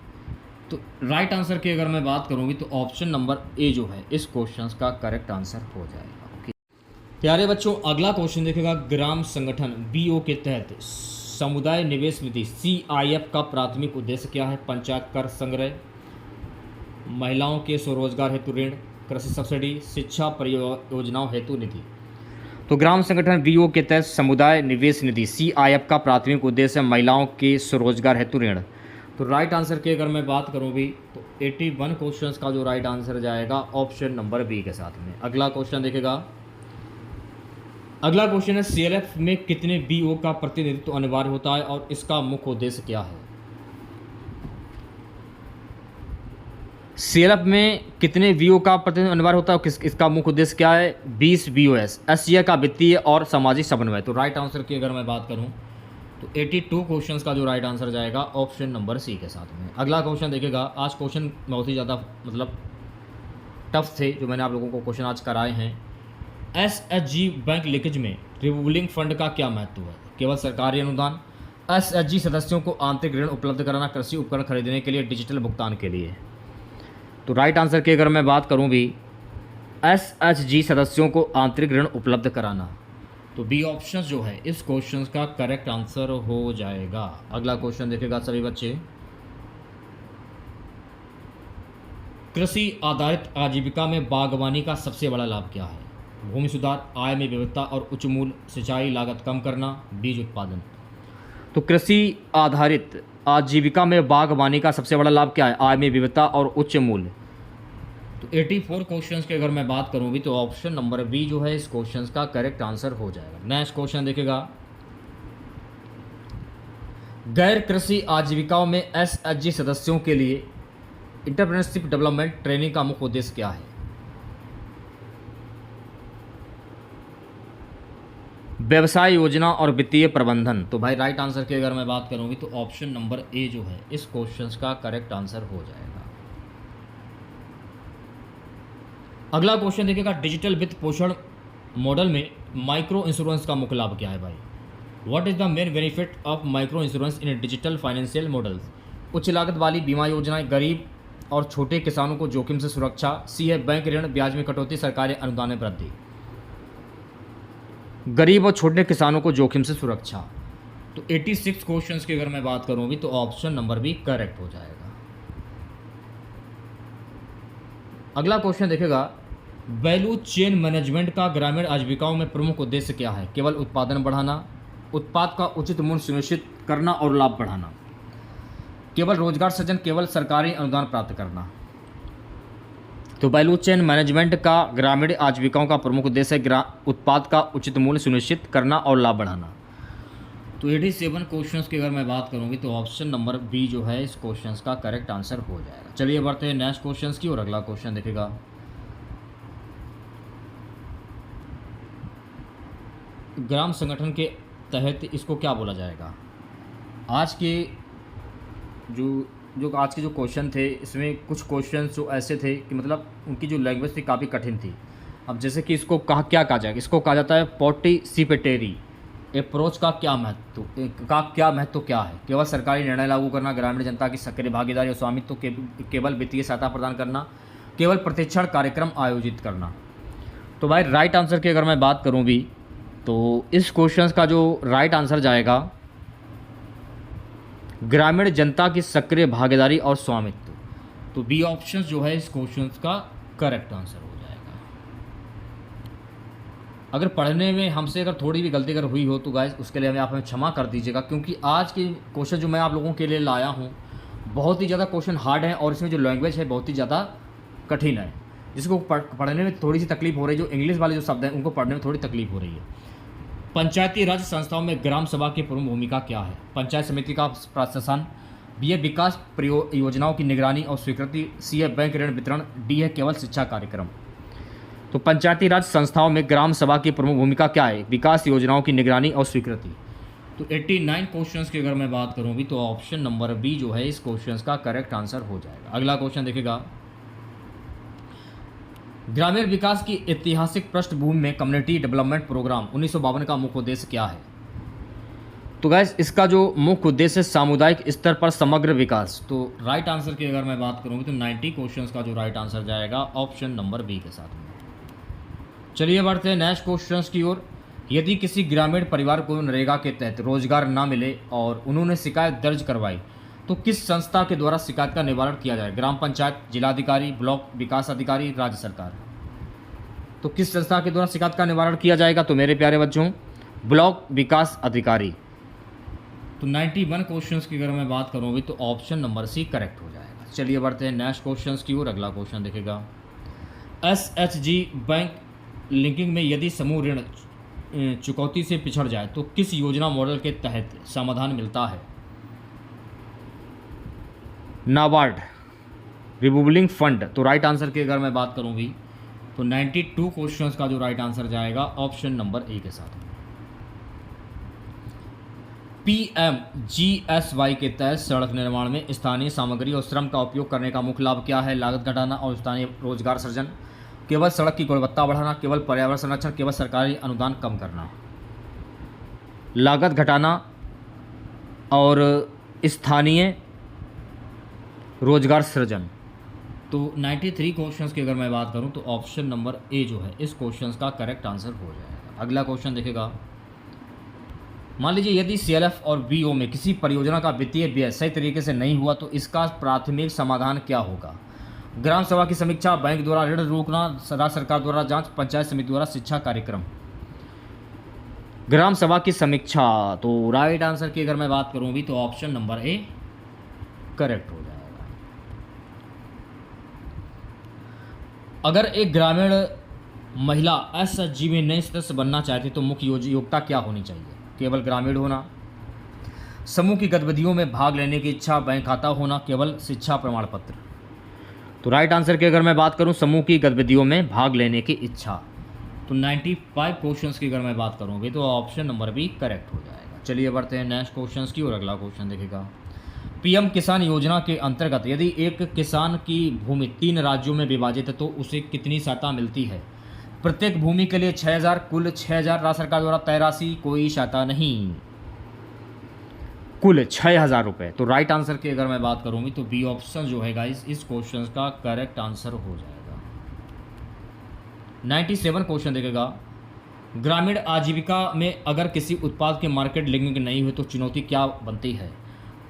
तो राइट आंसर की अगर मैं बात करूँगी तो ऑप्शन नंबर ए जो है इस क्वेश्चन का करेक्ट आंसर हो जाएगा। ओके प्यारे बच्चों, अगला क्वेश्चन देखेगा, ग्राम संगठन बीओ के तहत समुदाय निवेश निधि सीआईएफ का प्राथमिक उद्देश्य क्या है? पंचायत कर संग्रह, महिलाओं के स्वरोजगार हेतु ऋण, कृषि सब्सिडी, शिक्षा परियोजनाओं हेतु निधि। तो ग्राम संगठन बीओ के तहत समुदाय निवेश निधि सीआईएफ का प्राथमिक उद्देश्य महिलाओं के स्वरोजगार हेतु ऋण। तो राइट आंसर की अगर मैं बात करूं भी तो 81 क्वेश्चंस का जो राइट आंसर जाएगा ऑप्शन नंबर बी के साथ में। अगला क्वेश्चन देखेगा, अगला क्वेश्चन है, सीएलएफ में कितने बीओ का प्रतिनिधित्व अनिवार्य होता है और इसका मुख्य उद्देश्य क्या है? सीएलएफ में कितने बीओ का प्रतिनिधित्व अनिवार्य होता है, इसका मुख्य उद्देश्य क्या है? 20 बीओएस एशिया का वित्तीय और सामाजिक समन्वय। तो राइट आंसर की अगर मैं बात करूं तो 82 क्वेश्चंस का जो राइट आंसर जाएगा ऑप्शन नंबर सी के साथ में। अगला क्वेश्चन देखेगा, आज क्वेश्चन बहुत ही ज़्यादा मतलब टफ थे जो मैंने आप लोगों को क्वेश्चन आज कराए हैं। एसएचजी बैंक लीकेज में रिवॉल्विंग फंड का क्या महत्व है? केवल सरकारी अनुदान, एसएचजी सदस्यों को आंतरिक ऋण उपलब्ध कराना, कृषि उपकरण खरीदने के लिए, डिजिटल भुगतान के लिए। तो राइट आंसर की अगर मैं बात करूं भी एसएचजी सदस्यों को आंतरिक ऋण उपलब्ध कराना। तो बी ऑप्शन जो है इस क्वेश्चन का करेक्ट आंसर हो जाएगा। अगला क्वेश्चन देखेगा सभी बच्चे, कृषि आधारित आजीविका में बागवानी का सबसे बड़ा लाभ क्या है? भूमि सुधार, आय में विविधता और उच्च मूल्य, सिंचाई लागत कम करना, बीज उत्पादन। तो कृषि आधारित आजीविका में बागवानी का सबसे बड़ा लाभ क्या है? आय में विविधता और उच्च मूल्य। तो 84 क्वेश्चंस की अगर मैं बात करूं भी तो ऑप्शन नंबर बी जो है इस क्वेश्चन का करेक्ट आंसर हो जाएगा। नेक्स्ट क्वेश्चन देखेगा, गैर कृषि आजीविकाओं में एसएचजी सदस्यों के लिए इंटरप्रेन्योरशिप डेवलपमेंट ट्रेनिंग का मुख्य उद्देश्य क्या है? व्यवसाय योजना और वित्तीय प्रबंधन। तो भाई राइट आंसर की अगर मैं बात करूंगी तो ऑप्शन नंबर ए जो है इस क्वेश्चन का करेक्ट आंसर हो जाएगा। अगला क्वेश्चन देखिएगा, डिजिटल वित्त पोषण मॉडल में माइक्रो इंश्योरेंस का मुख्य लाभ क्या है भाई? What is the main benefit of micro insurance in digital financial models? उच्च लागत वाली बीमा योजनाएं, गरीब और छोटे किसानों को जोखिम से सुरक्षा, सी है बैंक ऋण ब्याज में कटौती, सरकारी अनुदान में वृद्धि। गरीब और छोटे किसानों को जोखिम से सुरक्षा। तो 86 क्वेश्चंस की अगर मैं बात करूं भी तो ऑप्शन नंबर बी करेक्ट हो जाएगा। अगला क्वेश्चन देखेगा, वैल्यू चेन मैनेजमेंट का ग्रामीण आजीविकाओं में प्रमुख उद्देश्य क्या है? केवल उत्पादन बढ़ाना, उत्पाद का उचित मूल्य सुनिश्चित करना और लाभ बढ़ाना, केवल रोजगार सृजन, केवल सरकारी अनुदान प्राप्त करना। तो वैल्यू चेन मैनेजमेंट का ग्रामीण आजीविकाओं का प्रमुख उद्देश्य है उत्पाद का उचित मूल्य सुनिश्चित करना और लाभ बढ़ाना। तो 87 क्वेश्चंस की अगर मैं बात करूंगी तो ऑप्शन नंबर बी जो है इस क्वेश्चंस का करेक्ट आंसर हो जाएगा। चलिए बढ़ते हैं नेक्स्ट क्वेश्चंस की और अगला क्वेश्चन देखेगा, ग्राम संगठन के तहत इसको क्या बोला जाएगा? आज के जो आज के जो क्वेश्चन थे इसमें कुछ क्वेश्चन जो ऐसे थे कि मतलब उनकी जो लैंग्वेज थी काफ़ी कठिन थी। अब जैसे कि इसको क्या कहा जाएगा? इसको कहा जाता है पार्टिसिपेटरी अप्रोच का क्या महत्व क्या है? केवल सरकारी निर्णय लागू करना, ग्रामीण जनता की सक्रिय भागीदारी और स्वामित्व, केवल वित्तीय सहायता प्रदान करना, केवल प्रशिक्षण कार्यक्रम आयोजित करना। तो भाई राइट आंसर की अगर मैं बात करूं भी तो इस क्वेश्चन का जो राइट आंसर जाएगा ग्रामीण जनता की सक्रिय भागीदारी और स्वामित्व। तो बी ऑप्शन जो है इस क्वेश्चन का करेक्ट आंसर हो जाएगा। अगर पढ़ने में हमसे अगर थोड़ी भी गलती अगर हुई हो तो गाइस उसके लिए आप हमें क्षमा कर दीजिएगा, क्योंकि आज के क्वेश्चन जो मैं आप लोगों के लिए लाया हूँ बहुत ही ज़्यादा क्वेश्चन हार्ड है और इसमें जो लैंग्वेज है बहुत ही ज़्यादा कठिन है, जिसको पढ़ने में थोड़ी सी तकलीफ हो रही है। जो इंग्लिश वाले जो शब्द हैं उनको पढ़ने में थोड़ी तकलीफ हो रही है। पंचायती राज संस्थाओं में ग्राम सभा की प्रमुख भूमिका क्या है? पंचायत समिति का प्रशासन, बी है विकास योजनाओं की निगरानी और स्वीकृति, सी है बैंक ऋण वितरण, डी है केवल शिक्षा कार्यक्रम। तो पंचायती राज संस्थाओं में ग्राम सभा की प्रमुख भूमिका क्या है? विकास योजनाओं की निगरानी और स्वीकृति। तो 89 क्वेश्चंस की अगर मैं बात करूं भी तो ऑप्शन नंबर बी जो है इस क्वेश्चंस का करेक्ट आंसर हो जाएगा। अगला क्वेश्चन देखिएगा, ग्रामीण विकास की ऐतिहासिक पृष्ठभूमि में कम्युनिटी डेवलपमेंट प्रोग्राम 1952 का मुख्य उद्देश्य क्या है? तो गैस इसका जो मुख्य उद्देश्य है सामुदायिक स्तर पर समग्र विकास। तो राइट आंसर की अगर मैं बात करूंगी तो 90 क्वेश्चंस का जो राइट आंसर जाएगा ऑप्शन नंबर बी के साथ में। चलिए बढ़ते हैं नेक्स्ट क्वेश्चंस की ओर। यदि किसी ग्रामीण परिवार को नरेगा के तहत रोजगार न मिले और उन्होंने शिकायत दर्ज करवाई तो किस संस्था के द्वारा शिकायत का निवारण किया जाए? ग्राम पंचायत, जिलाधिकारी, ब्लॉक विकास अधिकारी, राज्य सरकार। तो किस संस्था के द्वारा शिकायत का निवारण किया जाएगा? तो मेरे प्यारे बच्चों ब्लॉक विकास अधिकारी। तो 91 क्वेश्चंस की अगर मैं बात करूँगी तो ऑप्शन नंबर सी करेक्ट हो जाएगा। चलिए बढ़ते हैं नेक्स्ट क्वेश्चंस की ओर। अगला क्वेश्चन देखेगा, SHG बैंक लिंकिंग में यदि समूह ऋण चुकौती से पिछड़ जाए तो किस योजना मॉडल के तहत समाधान मिलता है? NABARD, revolving fund. तो राइट आंसर की अगर मैं बात करूंगी तो 92 क्वेश्चंस का जो राइट आंसर जाएगा ऑप्शन नंबर ए के साथ। PMGSY के तहत सड़क निर्माण में स्थानीय सामग्री और श्रम का उपयोग करने का मुख्य लाभ क्या है? लागत घटाना और स्थानीय रोजगार सृजन, केवल सड़क की गुणवत्ता बढ़ाना, केवल पर्यावरण संरक्षण, केवल सरकारी अनुदान कम करना। लागत घटाना और स्थानीय रोजगार सृजन। तो 93 क्वेश्चंस की अगर मैं बात करूं तो ऑप्शन नंबर ए जो है इस क्वेश्चंस का करेक्ट आंसर हो जाएगा। अगला क्वेश्चन देखेगा, मान लीजिए यदि CLF और BO में किसी परियोजना का वित्तीय व्यय सही तरीके से नहीं हुआ तो इसका प्राथमिक समाधान क्या होगा? ग्राम सभा की समीक्षा, बैंक द्वारा ऋण रोकना, राज्य सरकार द्वारा जांच, पंचायत समिति द्वारा शिक्षा कार्यक्रम। ग्राम सभा की समीक्षा। तो राइट आंसर की अगर मैं बात करूं भी तो ऑप्शन नंबर ए करेक्ट हो जाएगा। अगर एक ग्रामीण महिला SHG में नए सदस्य बनना चाहती तो मुख्य योग्यता क्या होनी चाहिए? केवल ग्रामीण होना, समूह की गतिविधियों में भाग लेने की इच्छा, बैंक खाता होना, केवल शिक्षा प्रमाण पत्र। तो राइट आंसर की अगर मैं बात करूं समूह की गतिविधियों में भाग लेने की इच्छा। तो 95 क्वेश्चंस की अगर मैं बात करूंगी तो ऑप्शन नंबर बी करेक्ट हो जाएगा। चलिए बढ़ते हैं नेक्स्ट क्वेश्चंस की और अगला क्वेश्चन देखेगा, PM किसान योजना के अंतर्गत यदि एक किसान की भूमि 3 राज्यों में विभाजित है तो उसे कितनी सहायता मिलती है? प्रत्येक भूमि के लिए 6000, कुल 6000 राज्य सरकार द्वारा तय राशि, कोई सहायता नहीं, कुल 6000 रुपये। तो राइट आंसर की अगर मैं बात करूंगी तो बी ऑप्शन जो है गाइस इस क्वेश्चन का करेक्ट आंसर हो जाएगा। 97 क्वेश्चन देखेगा, ग्रामीण आजीविका में अगर किसी उत्पाद के मार्केट लिंकिंग नहीं हुई तो चुनौती क्या बनती है?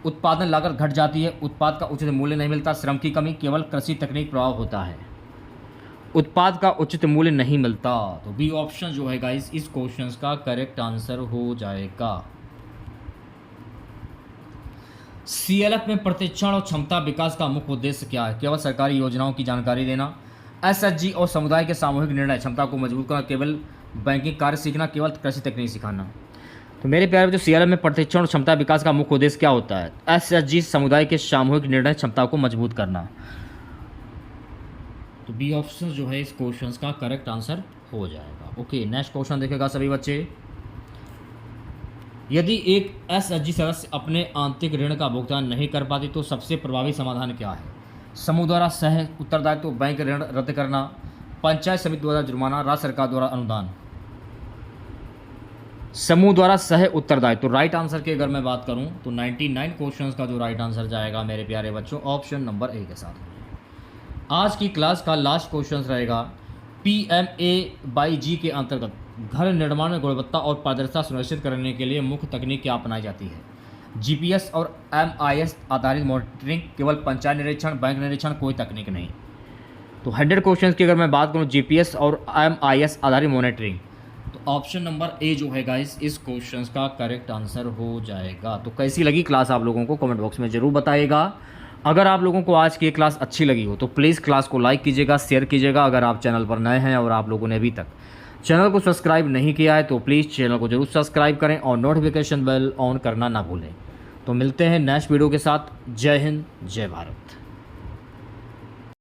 उत्पादन लागत घट जाती है, उत्पाद का उचित मूल्य नहीं मिलता, श्रम की कमी, केवल कृषि तकनीक प्रभाव होता है। उत्पाद का उचित मूल्य नहीं मिलता। तो बी ऑप्शन जो है गाइस इस क्वेश्चन का करेक्ट आंसर हो जाएगा। CLF में प्रतिक्षण और क्षमता विकास का मुख्य उद्देश्य क्या है? केवल सरकारी योजनाओं की जानकारी देना, SHG और समुदाय के सामूहिक निर्णय क्षमता को मजबूत करना, केवल बैंकिंग कार्य सीखना, केवल कृषि तकनीक सिखाना। तो मेरे प्यारे जो CLF में प्रतिक्षण और क्षमता विकास का मुख्य उद्देश्य क्या होता है? SHG समुदाय के सामूहिक निर्णय क्षमता को मजबूत करना। तो बी ऑप्शन जो है इस क्वेश्चन का करेक्ट आंसर हो जाएगा। ओके, नेक्स्ट क्वेश्चन देखेगा सभी बच्चे, यदि एक SHG सदस्य अपने आंतरिक ऋण का भुगतान नहीं कर पाती तो सबसे प्रभावी समाधान क्या है? समूह द्वारा सह उत्तरदायित्व, बैंक ऋण रद्द करना, पंचायत समिति द्वारा जुर्माना, राज्य सरकार द्वारा अनुदान। समूह द्वारा सह उत्तरदायित्व। तो राइट आंसर की अगर मैं बात करूं तो 99 क्वेश्चंस का जो राइट आंसर जाएगा मेरे प्यारे बच्चों ऑप्शन नंबर ए के साथ। आज की क्लास का लास्ट क्वेश्चन रहेगा, PMAY-G के अंतर्गत घर निर्माण में गुणवत्ता और पारदर्शिता सुनिश्चित करने के लिए मुख्य तकनीक क्या अपनाई जाती है? GPS और MIS आधारित मॉनिटरिंग, केवल पंचायत निरीक्षण, बैंक निरीक्षण, कोई तकनीक नहीं। तो 100 क्वेश्चन की अगर मैं बात करूं GPS और MIS आधारित मॉनिटरिंग, तो ऑप्शन नंबर ए जो है गाइस इस क्वेश्चन का करेक्ट आंसर हो जाएगा। तो कैसी लगी क्लास आप लोगों को कमेंट बॉक्स में ज़रूर बताइएगा। अगर आप लोगों को आज की क्लास अच्छी लगी हो तो प्लीज़ क्लास को लाइक कीजिएगा, शेयर कीजिएगा। अगर आप चैनल पर नए हैं और आप लोगों ने अभी तक चैनल को सब्सक्राइब नहीं किया है तो प्लीज़ चैनल को जरूर सब्सक्राइब करें और नोटिफिकेशन बेल ऑन करना ना भूलें। तो मिलते हैं नेक्स्ट वीडियो के साथ। जय हिंद, जय भारत।